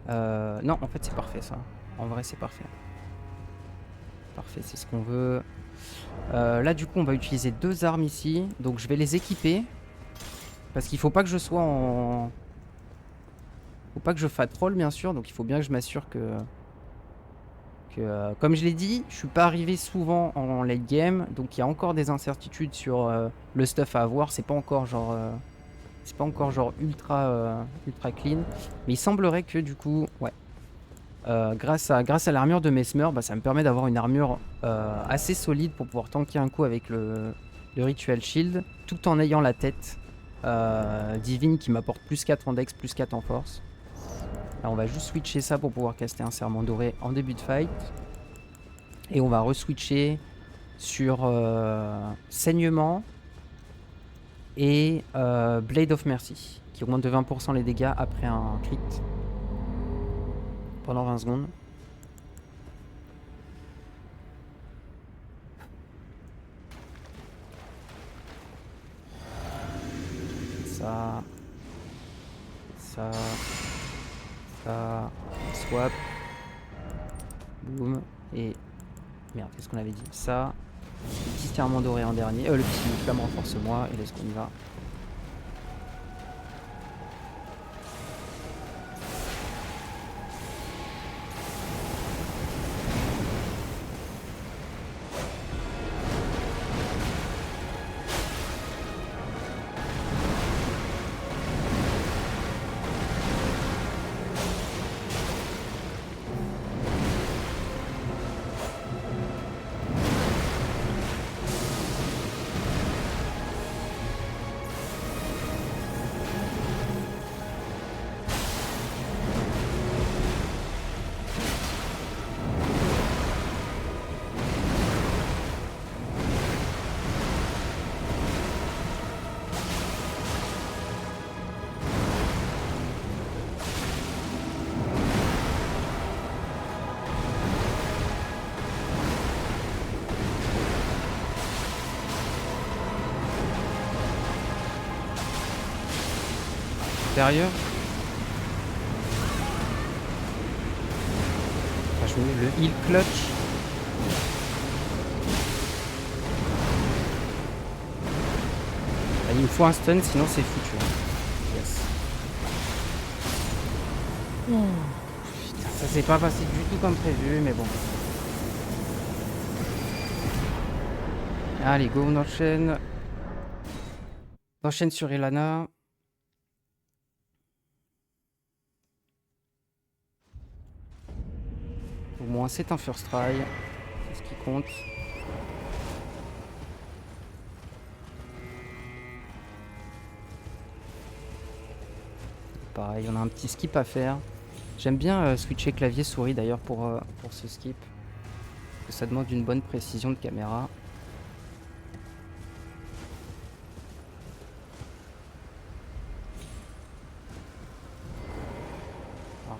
Non, en fait, c'est parfait ça. En vrai, c'est parfait. Parfait, c'est ce qu'on veut. Là, du coup, on va utiliser 2 armes ici. Donc, je vais les équiper. Parce qu'il faut pas que je sois en... Faut pas que je fat roll, bien sûr. Donc, il faut bien que je m'assure que... comme je l'ai dit, je suis pas arrivé souvent en late game. Donc, il y a encore des incertitudes sur le stuff à avoir. C'est pas encore genre... c'est pas encore genre ultra, ultra clean. Mais il semblerait que, du coup... Ouais. Grâce à l'armure de Mesmer, bah, ça me permet d'avoir une armure assez solide pour pouvoir tanker un coup avec le Ritual Shield, tout en ayant la tête divine qui m'apporte plus 4 en dex, plus 4 en force. Là, on va juste switcher ça pour pouvoir caster un serment doré en début de fight. Et on va re-switcher sur saignement et Blade of Mercy, qui augmente de 20% les dégâts après un crit pendant 20 secondes. Ça, swap, boum, et merde, qu'est-ce qu'on avait dit? Ça, le petit serment doré en dernier, le petit flamme renforce-moi, et laisse qu'on y va. Sérieux? Ah, je mets le heal clutch. Ah, il me faut un stun, sinon c'est foutu. Yes. Putain, ça s'est pas passé du tout comme prévu, mais bon. Allez, go, on enchaîne. On enchaîne sur Ilana. Au moins, c'est un first try. C'est ce qui compte. Pareil, on a un petit skip à faire. J'aime bien switcher clavier-souris d'ailleurs pour ce skip. Parce que ça demande une bonne précision de caméra.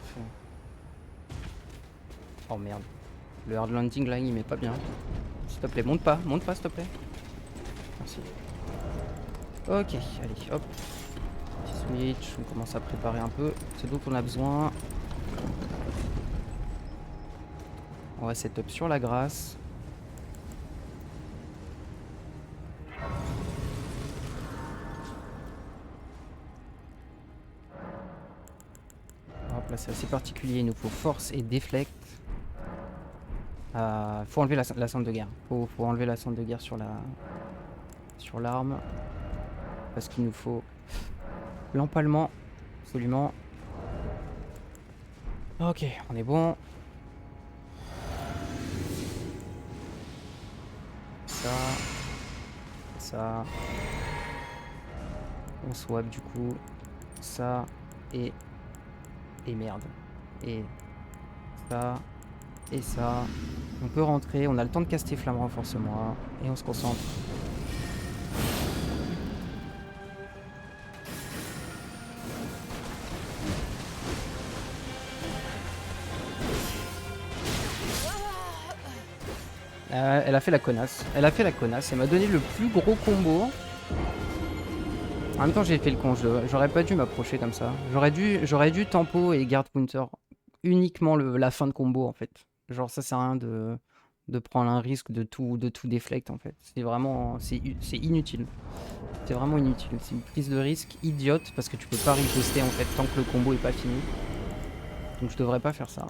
parfait. Oh merde. Le hard landing là il met pas bien. S'il te plaît, monte pas s'il te plaît. Merci. Ok, allez, hop. Petit switch, on commence à préparer un peu. C'est dont on a besoin. On va setup sur la grâce. Hop là, c'est assez particulier. Il nous faut force et déflect. Faut enlever la cendre de guerre. Faut enlever la cendre de guerre sur l'arme. Parce qu'il nous faut l'empalement. Absolument. Ok, on est bon. Ça. On swap du coup. Ça. Et merde. Et ça. Et ça. On peut rentrer. On a le temps de caster flamme renforce-moi. Et on se concentre. Elle a fait la connasse. Elle m'a donné le plus gros combo. En même temps, j'ai fait le con. J'aurais pas dû m'approcher comme ça. J'aurais dû tempo et guard counter uniquement la fin de combo en fait. Genre ça sert à rien de prendre un risque de tout déflect en fait. C'est vraiment c'est inutile. C'est vraiment inutile. C'est une prise de risque idiote parce que tu peux pas riposter en fait tant que le combo est pas fini. Donc je devrais pas faire ça.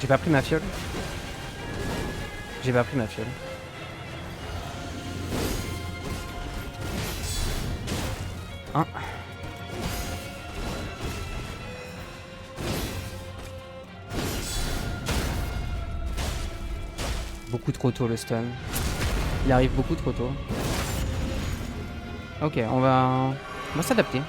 J'ai pas pris ma fiole. Hein. Beaucoup trop tôt le stun. Il arrive beaucoup trop tôt. Ok, on va s'adapter.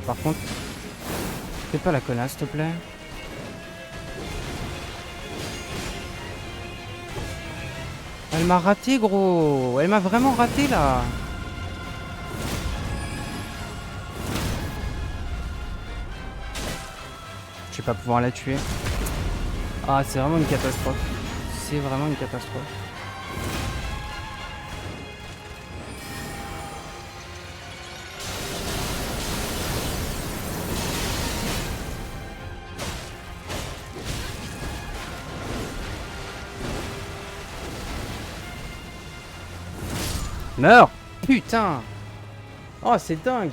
Par contre, fais pas la connasse, s'il te plaît. Elle m'a raté, gros. Elle m'a vraiment raté, là. Je vais pas pouvoir la tuer. Ah, c'est vraiment une catastrophe. C'est vraiment une catastrophe. Meurs! Putain! Oh, c'est dingue!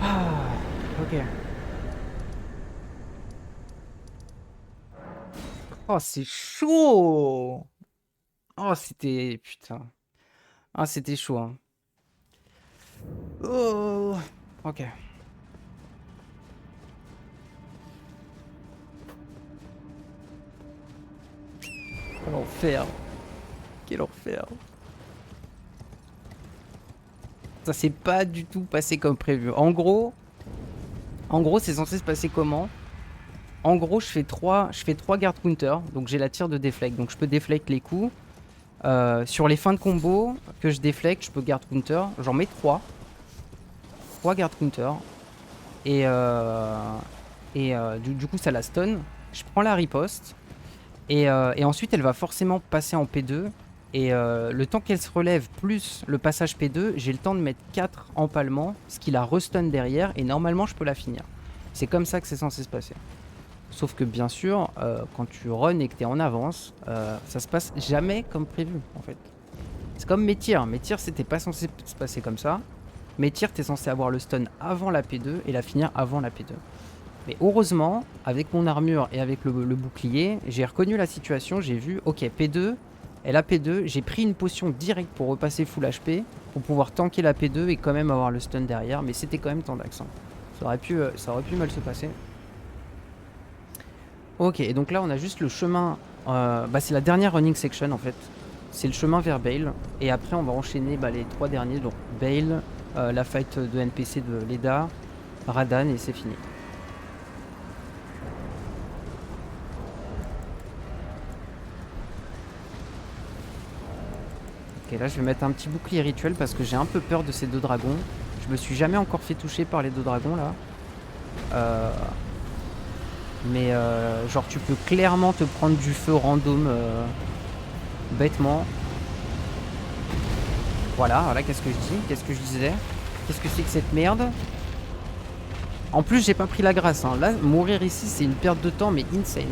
Ah, ok. Oh, c'est chaud! Oh, c'était... Putain. Ah, c'était chaud, hein. Oh, ok. Quel enfer! Quel enfer! Ça s'est pas du tout passé comme prévu. En gros, c'est censé se passer comment? En gros, je fais 3 guard counter, donc j'ai la tire de deflect, donc je peux deflect les coups. Sur les fins de combo que je deflect, je peux guard counter. J'en mets 3 guard counter. Et du coup, ça la stun. Je prends la riposte. Et ensuite, elle va forcément passer en P2. Et le temps qu'elle se relève, plus le passage P2, j'ai le temps de mettre 4 empalements, ce qui la restun derrière. Et normalement, je peux la finir. C'est comme ça que c'est censé se passer. Sauf que bien sûr, quand tu run et que tu es en avance, ça se passe jamais comme prévu en fait. C'est comme mes tirs. Mes tirs, c'était pas censé se passer comme ça. Mes tirs, t'es censé avoir le stun avant la P2 et la finir avant la P2. Mais heureusement, avec mon armure et avec le bouclier, j'ai reconnu la situation, j'ai vu, ok, P2, Et la P2, j'ai pris une potion directe pour repasser full HP, pour pouvoir tanker la P2 et quand même avoir le stun derrière, mais c'était quand même tendax. Hein. Ça aurait pu mal se passer. Ok, et donc là on a juste le chemin, c'est la dernière running section en fait. C'est le chemin vers Bale, et après on va enchaîner les 3 derniers, donc Bale, la fight de NPC de Leda, Radan, et c'est fini. Ok, là je vais mettre un petit bouclier rituel parce que j'ai un peu peur de ces 2 dragons. Je me suis jamais encore fait toucher par les 2 dragons là. Mais genre tu peux clairement te prendre du feu random bêtement. Voilà, qu'est-ce que je dis? Qu'est-ce que je disais? Qu'est-ce que c'est que cette merde? En plus j'ai pas pris la grâce, hein. Là mourir ici c'est une perte de temps mais insane.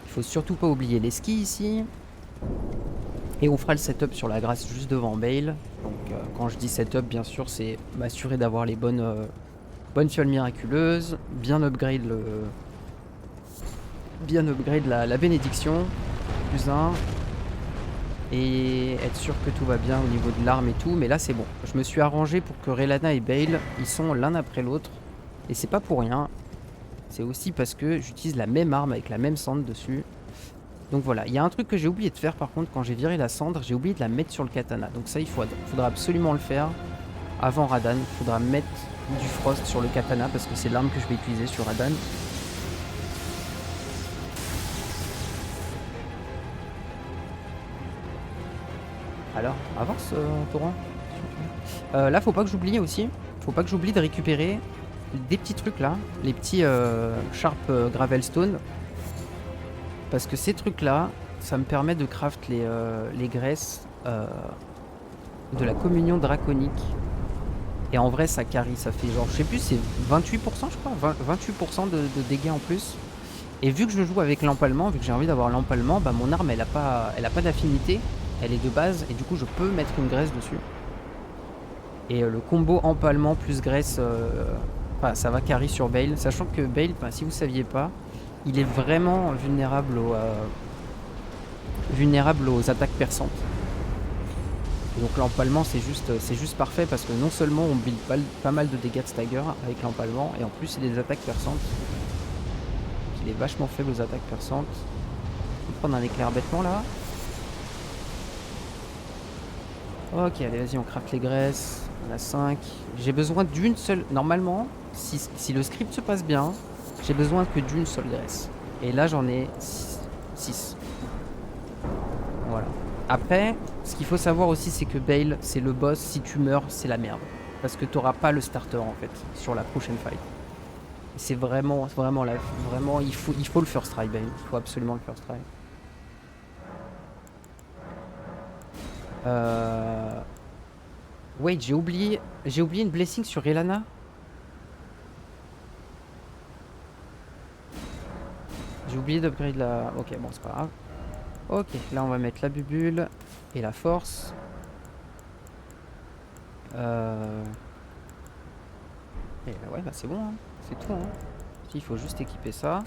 Il faut surtout pas oublier les skis ici. Et on fera le setup sur la grâce juste devant Bale. Donc quand je dis setup, bien sûr, c'est m'assurer d'avoir les bonnes fioles miraculeuses, bien upgrade la bénédiction, +1, et être sûr que tout va bien au niveau de l'arme et tout. Mais là c'est bon, je me suis arrangé pour que Relana et Bale, ils sont l'un après l'autre. Et c'est pas pour rien. C'est aussi parce que j'utilise la même arme avec la même cendre dessus. Donc voilà, il y a un truc que j'ai oublié de faire par contre quand j'ai viré la cendre, j'ai oublié de la mettre sur le katana. Donc ça, il faudra absolument le faire avant Radan. Il faudra mettre du frost sur le katana parce que c'est l'arme que je vais utiliser sur Radan. Alors, avance Torrent. Là, faut pas que j'oublie aussi. Faut pas que j'oublie de récupérer des petits trucs là, les petits Sharp Gravelstone. Parce que ces trucs là, ça me permet de craft les graisses de la communion draconique. Et en vrai ça carry, ça fait genre, je sais plus, c'est 28% je crois, 28% de dégâts en plus. Et vu que je joue avec l'empalement, vu que j'ai envie d'avoir l'empalement, mon arme elle a pas d'affinité, elle est de base et du coup je peux mettre une graisse dessus. Et le combo empalement plus graisse, ça va carry sur Bale, sachant que Bale, si vous saviez pas, il est vraiment vulnérable aux attaques perçantes. Donc l'empalement c'est juste parfait parce que non seulement on build pas mal de dégâts de stagger avec l'empalement, et en plus il a des attaques perçantes. Il est vachement faible aux attaques perçantes. On va prendre un éclair bêtement là. Ok, allez vas-y, on craft les graisses. On a 5. J'ai besoin d'une seule... Normalement, si le script se passe bien, j'ai besoin que d'une seule graisse. Et là j'en ai 6. Voilà. Après, ce qu'il faut savoir aussi, c'est que Bale, c'est le boss. Si tu meurs, c'est la merde. Parce que tu n'auras pas le starter en fait sur la prochaine fight. C'est vraiment là. Vraiment, il faut le first try, Bale. Il faut absolument le first try. Wait, j'ai oublié une blessing sur Relana. J'ai oublié d'upgrade la... Ok, bon, c'est pas grave. Ok, là on va mettre la bubule et la force. Et ouais, c'est bon, hein. C'est tout. Hein. Il faut juste équiper ça.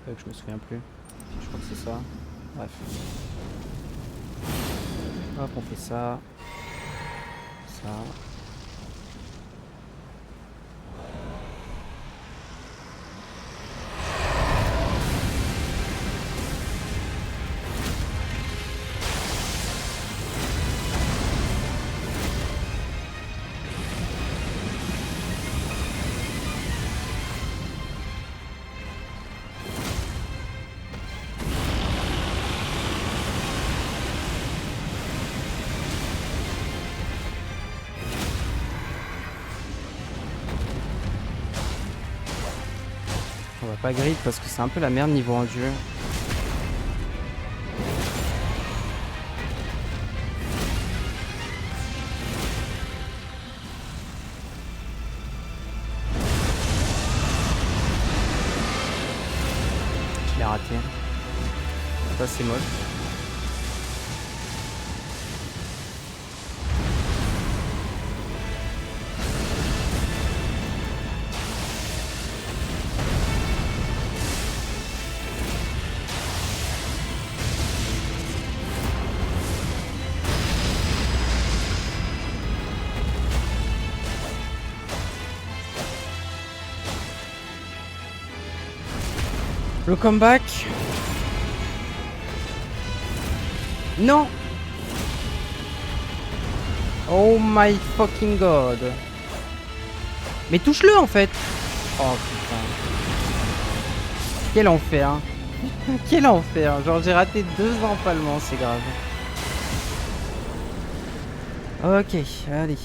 Que je me souviens plus. Je crois que c'est ça. Bref. Hop, on fait ça. Ça. va pas grid parce que c'est un peu la merde niveau rendu. Je l'ai raté. Ça c'est moche. Le comeback. Non. Oh my fucking god. Mais touche-le en fait. Oh putain. Quel enfer. Quel enfer. Genre j'ai raté 2 empalements, c'est grave. Ok, allez.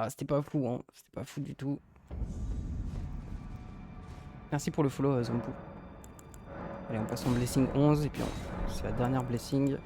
C'était pas fou, hein. C'était pas fou du tout. Merci pour le follow, Zombo. Allez, on passe en blessing 11 et puis c'est la dernière blessing.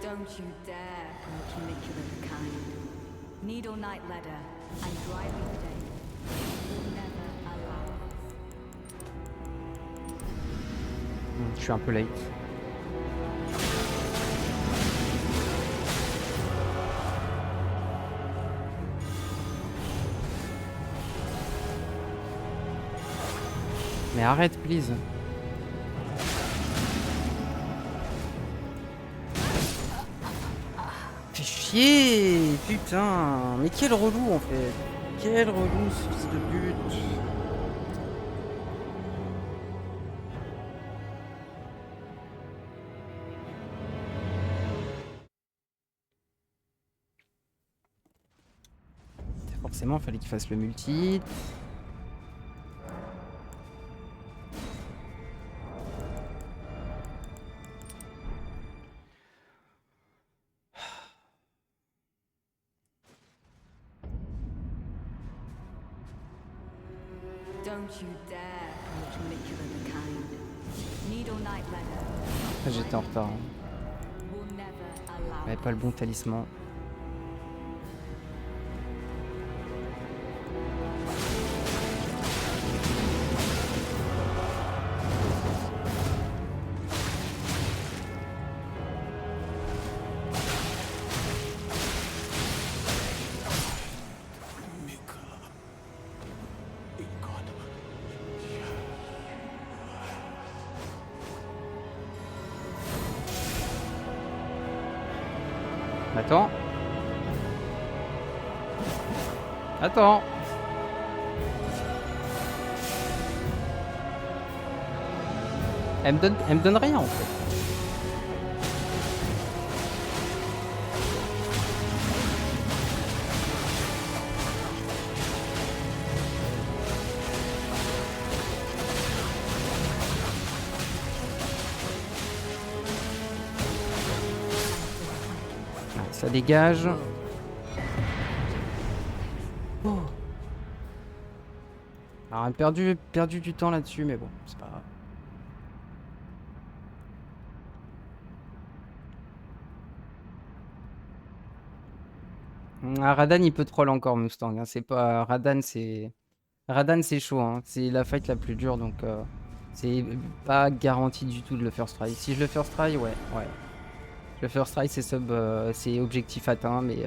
Don't you dare approach Manicula the Kind. Needle Knight Ladder and Driving Day will never allow. Je suis un peu late. Mais arrête, please. Fais chier, putain. Mais quel relou en fait. Quel relou ce fils de pute. Forcément, fallait qu'il fasse le multi. Don't you dare approach Manicula the Kind. Needle Knight Ladder J'étais en retard. will never allow. J'avais pas le bon talisman. Attends. Attends. Elle me donne rien en fait. Ça dégage. Oh. Alors, perdu du temps là-dessus, mais bon, c'est pas grave. Ah, Radan il peut troll encore Mustang, hein. C'est pas Radan c'est chaud, hein. C'est la fight la plus dure donc c'est pas garanti du tout de le first try. Si je le first try, ouais. Le first try c'est c'est objectif atteint mais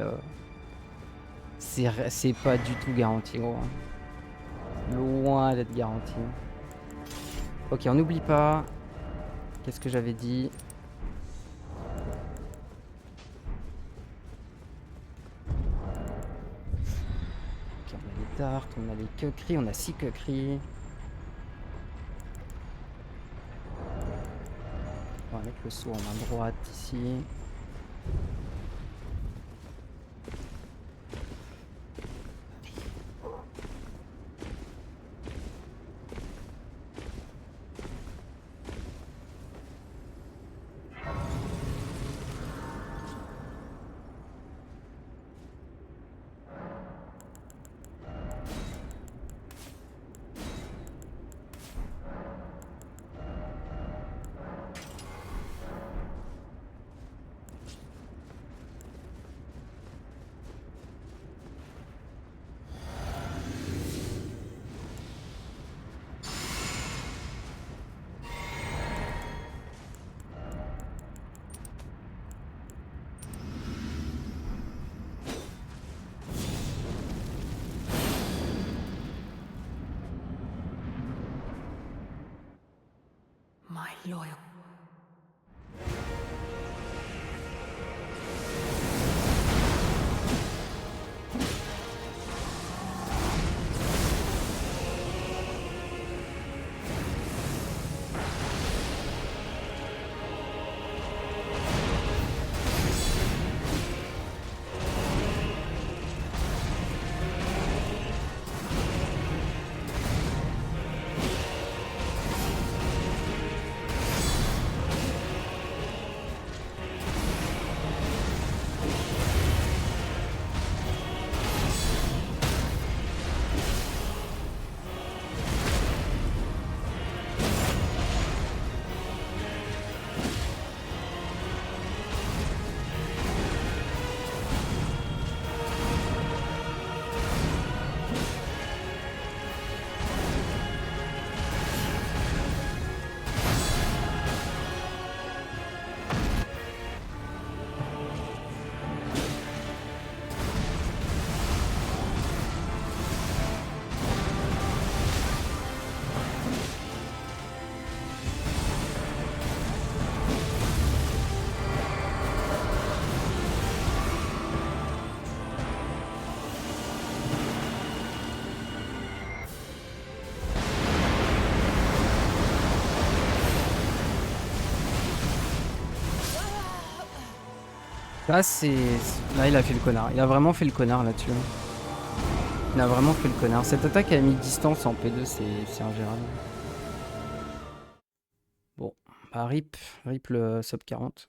c'est pas du tout garanti gros. Loin d'être garanti. Ok, on n'oublie pas. Qu'est-ce que j'avais dit? Ok, on a les darts, on a les queueries, on a 6 queueries. On va mettre le saut en main droite ici. My loyal. Là, c'est... Là, il a fait le connard. Il a vraiment fait le connard là-dessus. Il a vraiment fait le connard. Cette attaque à mi-distance en P2, c'est ingérable. Bon, bah rip le sub 40.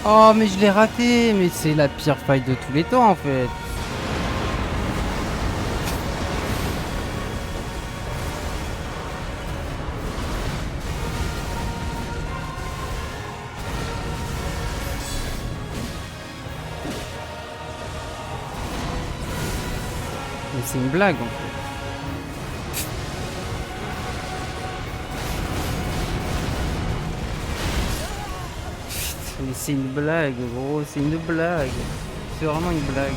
Oh mais je l'ai raté. Mais c'est la pire faille de tous les temps en fait. Mais c'est une blague en fait. Mais c'est une blague, gros, c'est une blague. C'est vraiment une blague.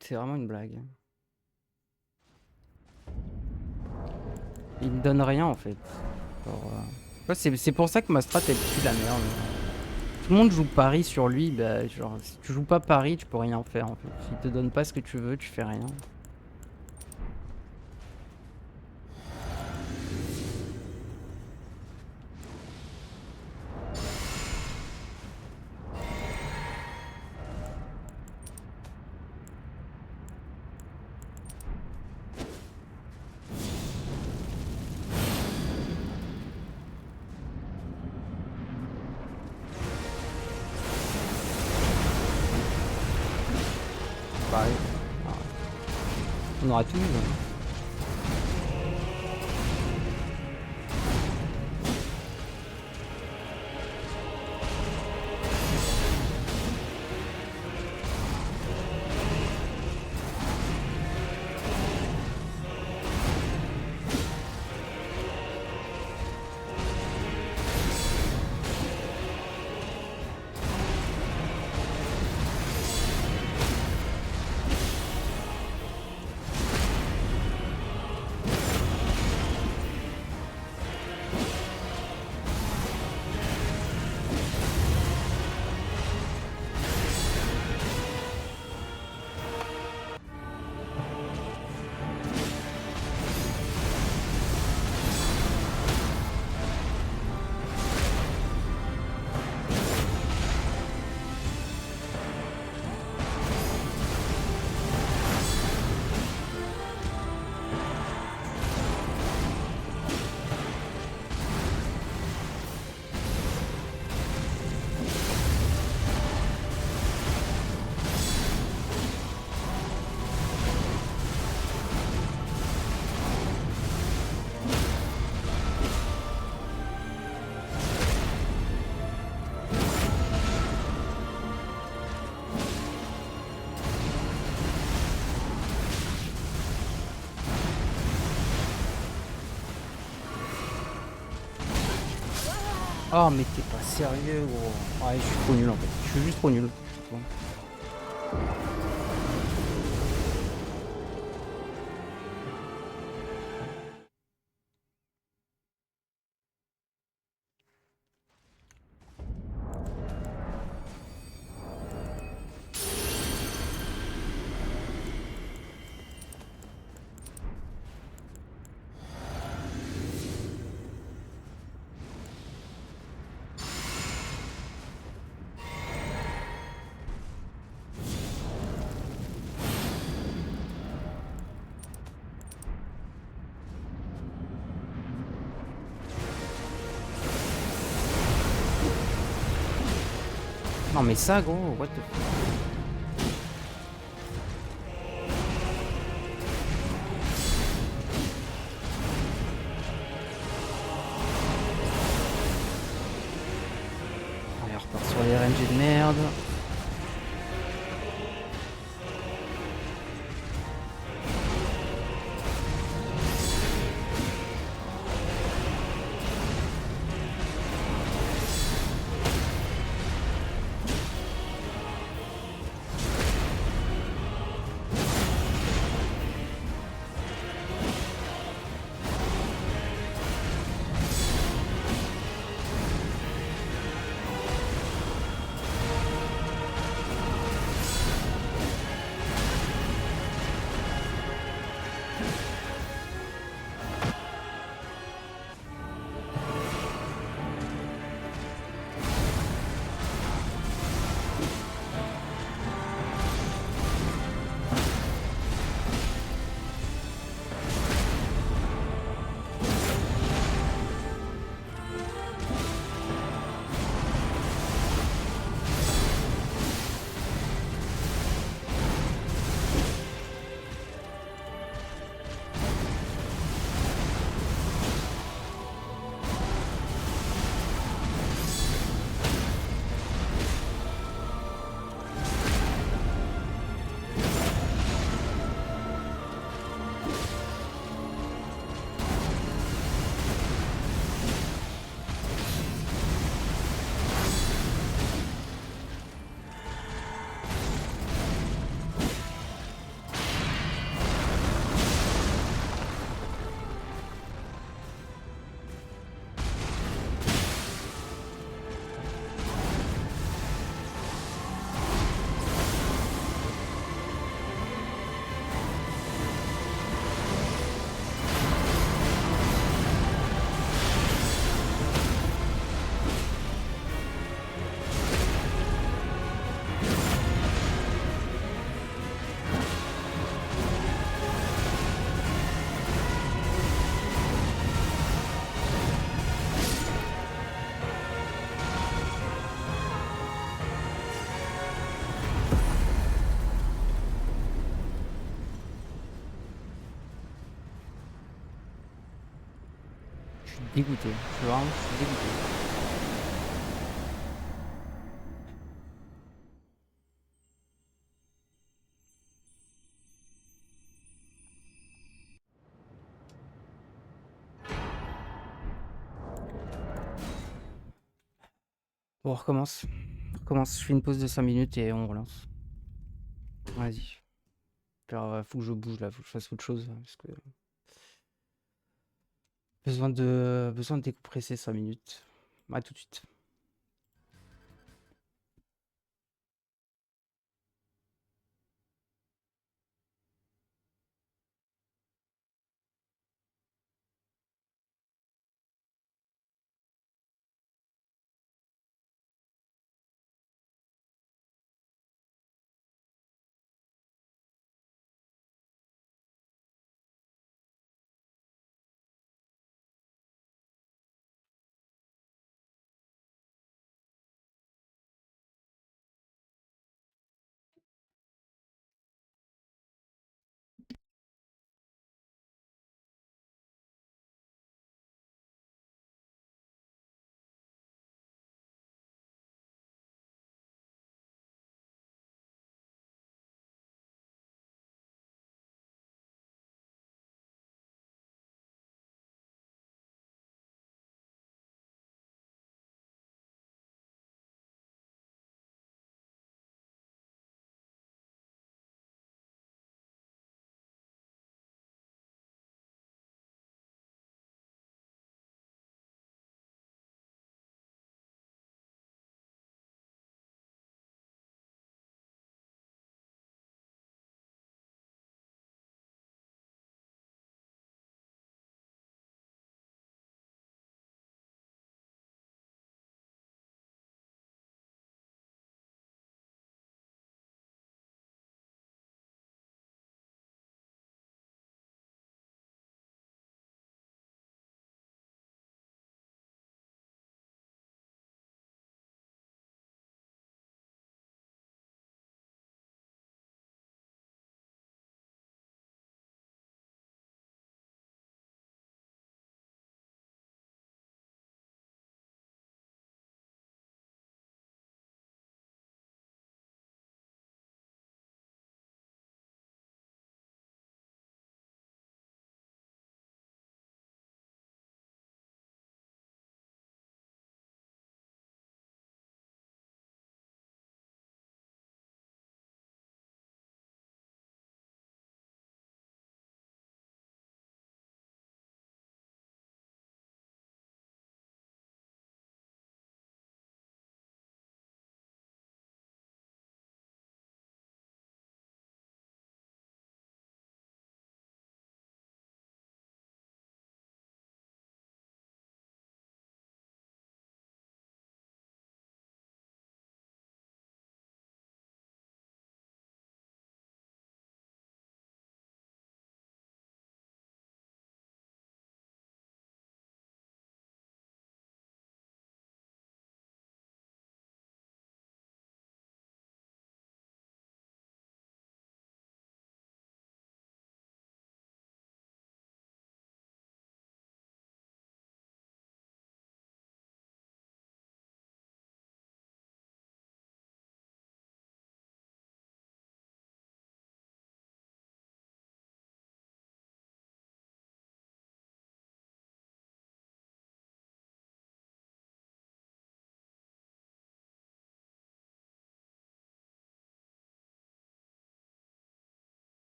C'est vraiment une blague. Il me donne rien en fait. Alors, ouais, c'est pour ça que ma strat elle pue la merde. Tout le monde joue pari sur lui, bah genre si tu joues pas pari tu peux rien faire en fait. S'il te donne pas ce que tu veux, tu fais rien. Pareil. On aura tout eu. Hein. Oh mais t'es pas sérieux gros. Ouais je suis trop nul en fait. Je suis juste trop nul. Bon. Non mais ça gros, what the fuck. Allez, on repart sur les RNG de merde. suis dégoûté. Je suis dégoûté. Bon, on recommence. On recommence. Je fais une pause de 5 minutes et on relance. Vas-y. Faut que je bouge là, faut que je fasse autre chose. Parce que besoin de décompresser 5 minutes. À tout de suite.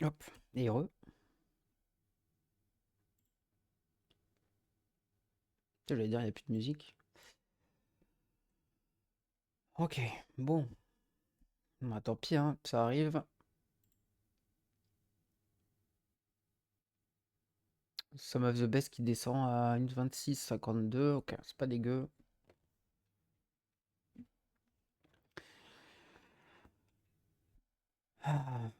Hop, et heureux. J'allais dire, il n'y a plus de musique. Ok, bon. Bah, tant pis, hein, ça arrive. Sum of the Best qui descend à 1,26,52. Ok, c'est pas dégueu. Ah.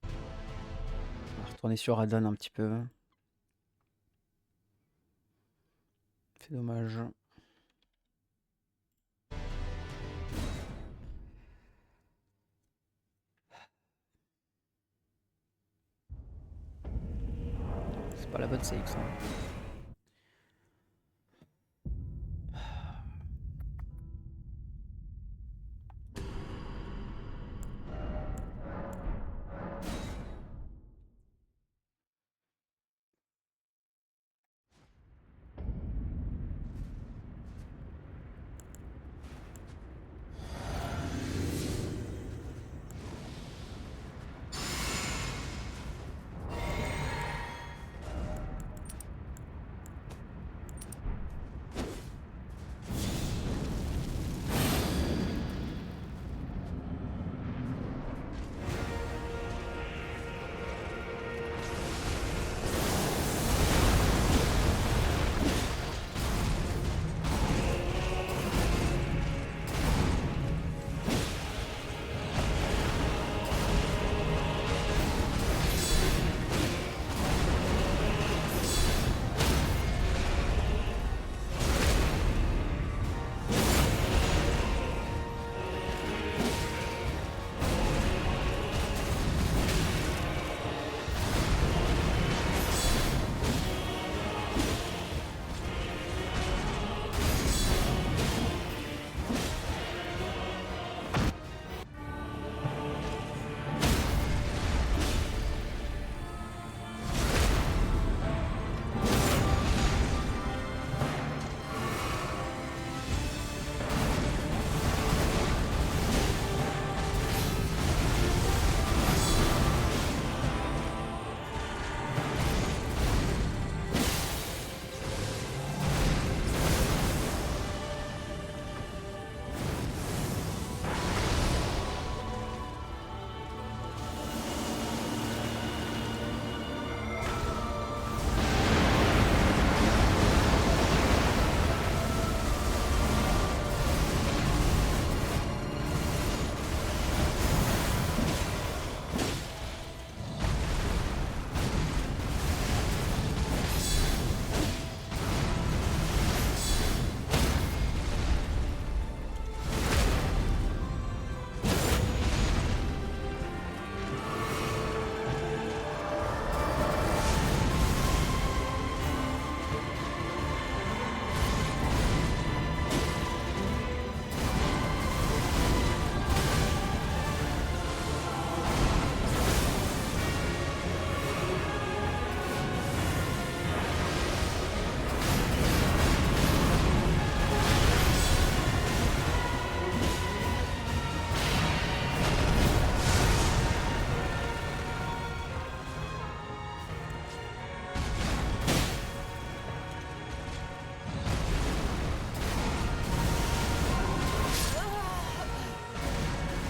On va retourner sur Radon un petit peu. C'est dommage. C'est pas la bonne CX, hein.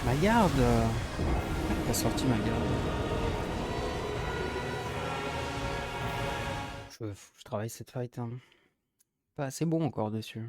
Ma garde. Il a sorti ma garde. Je travaille cette fight, hein. Pas assez bon encore dessus.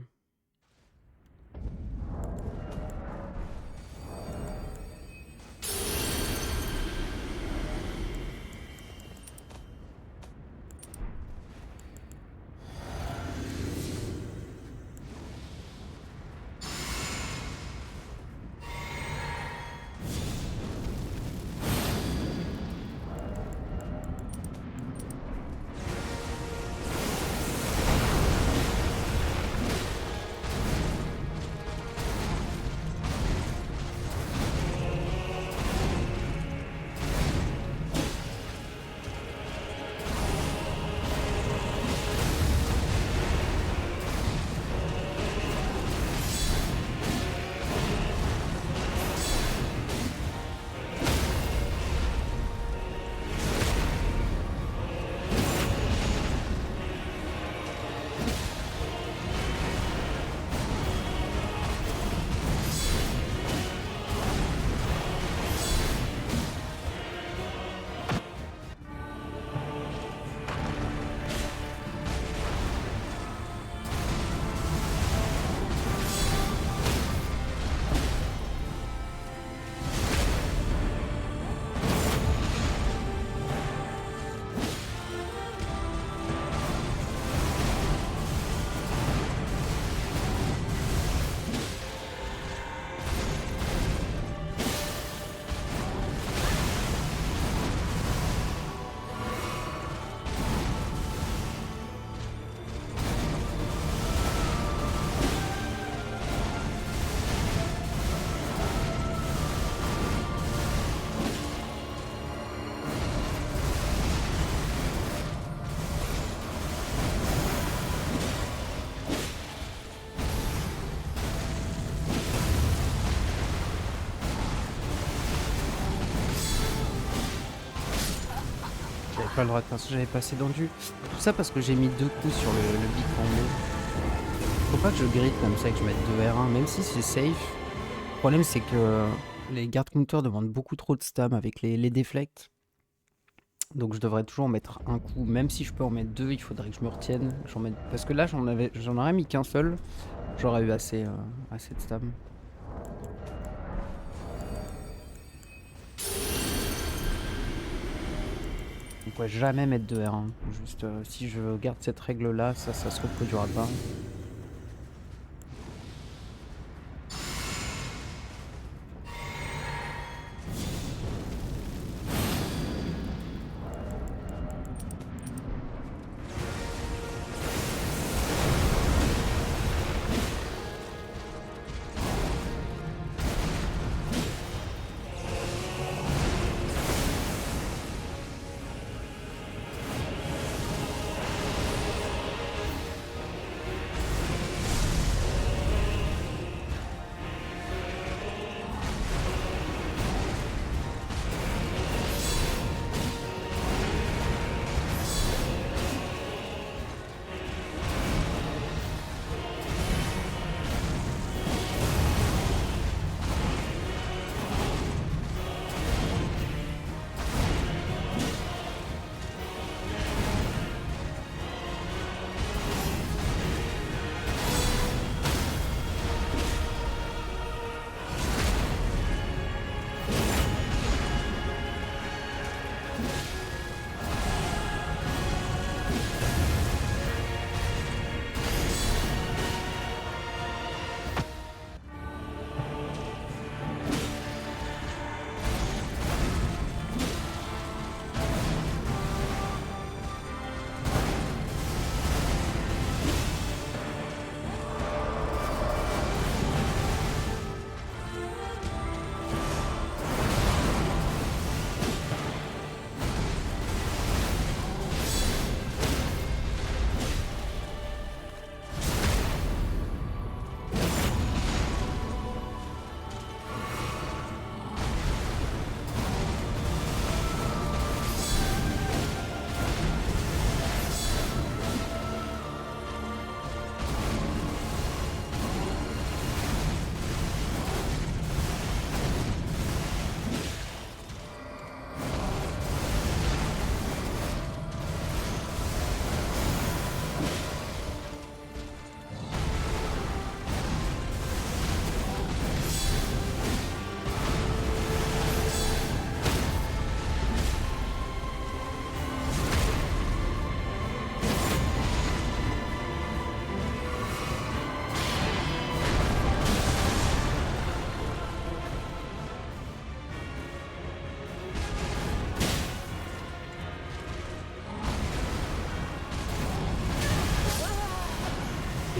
Pas le droit de faire, j'avais passé dans du... Tout ça parce que j'ai mis 2 coups sur le bit en haut. Faut pas que je grid comme ça et que je mette 2 R1, même si c'est safe. Le problème c'est que les guard counters demandent beaucoup trop de stam avec les deflects. Donc je devrais toujours en mettre un coup, même si je peux en mettre 2, il faudrait que je me retienne. Parce que là j'en aurais mis qu'un seul, j'aurais eu assez de stam. Donc ouais, jamais mettre de R1. Juste si je garde cette règle là, ça se reproduira pas.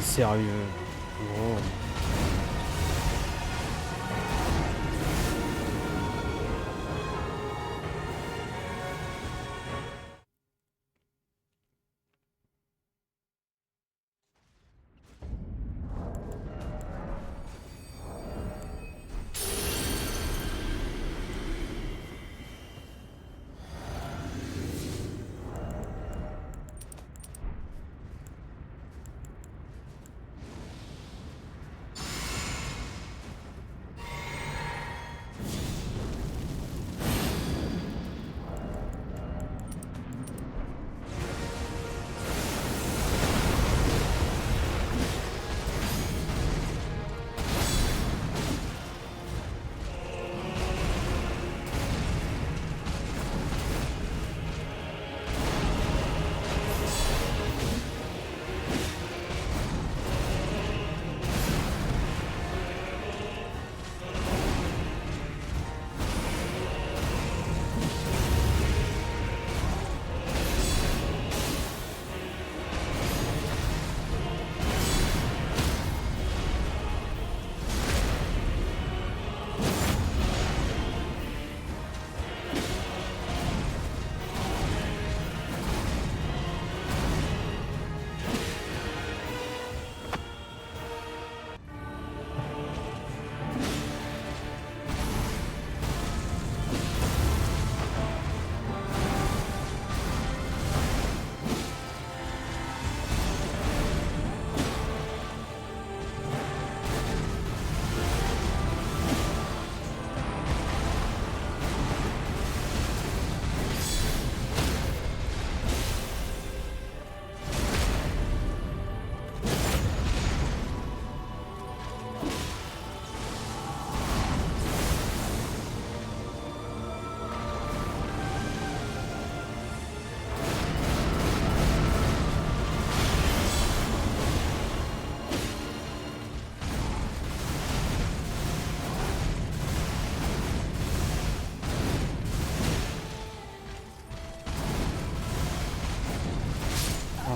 Sérieux. Oh.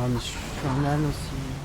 Ah mais je suis un âne aussi.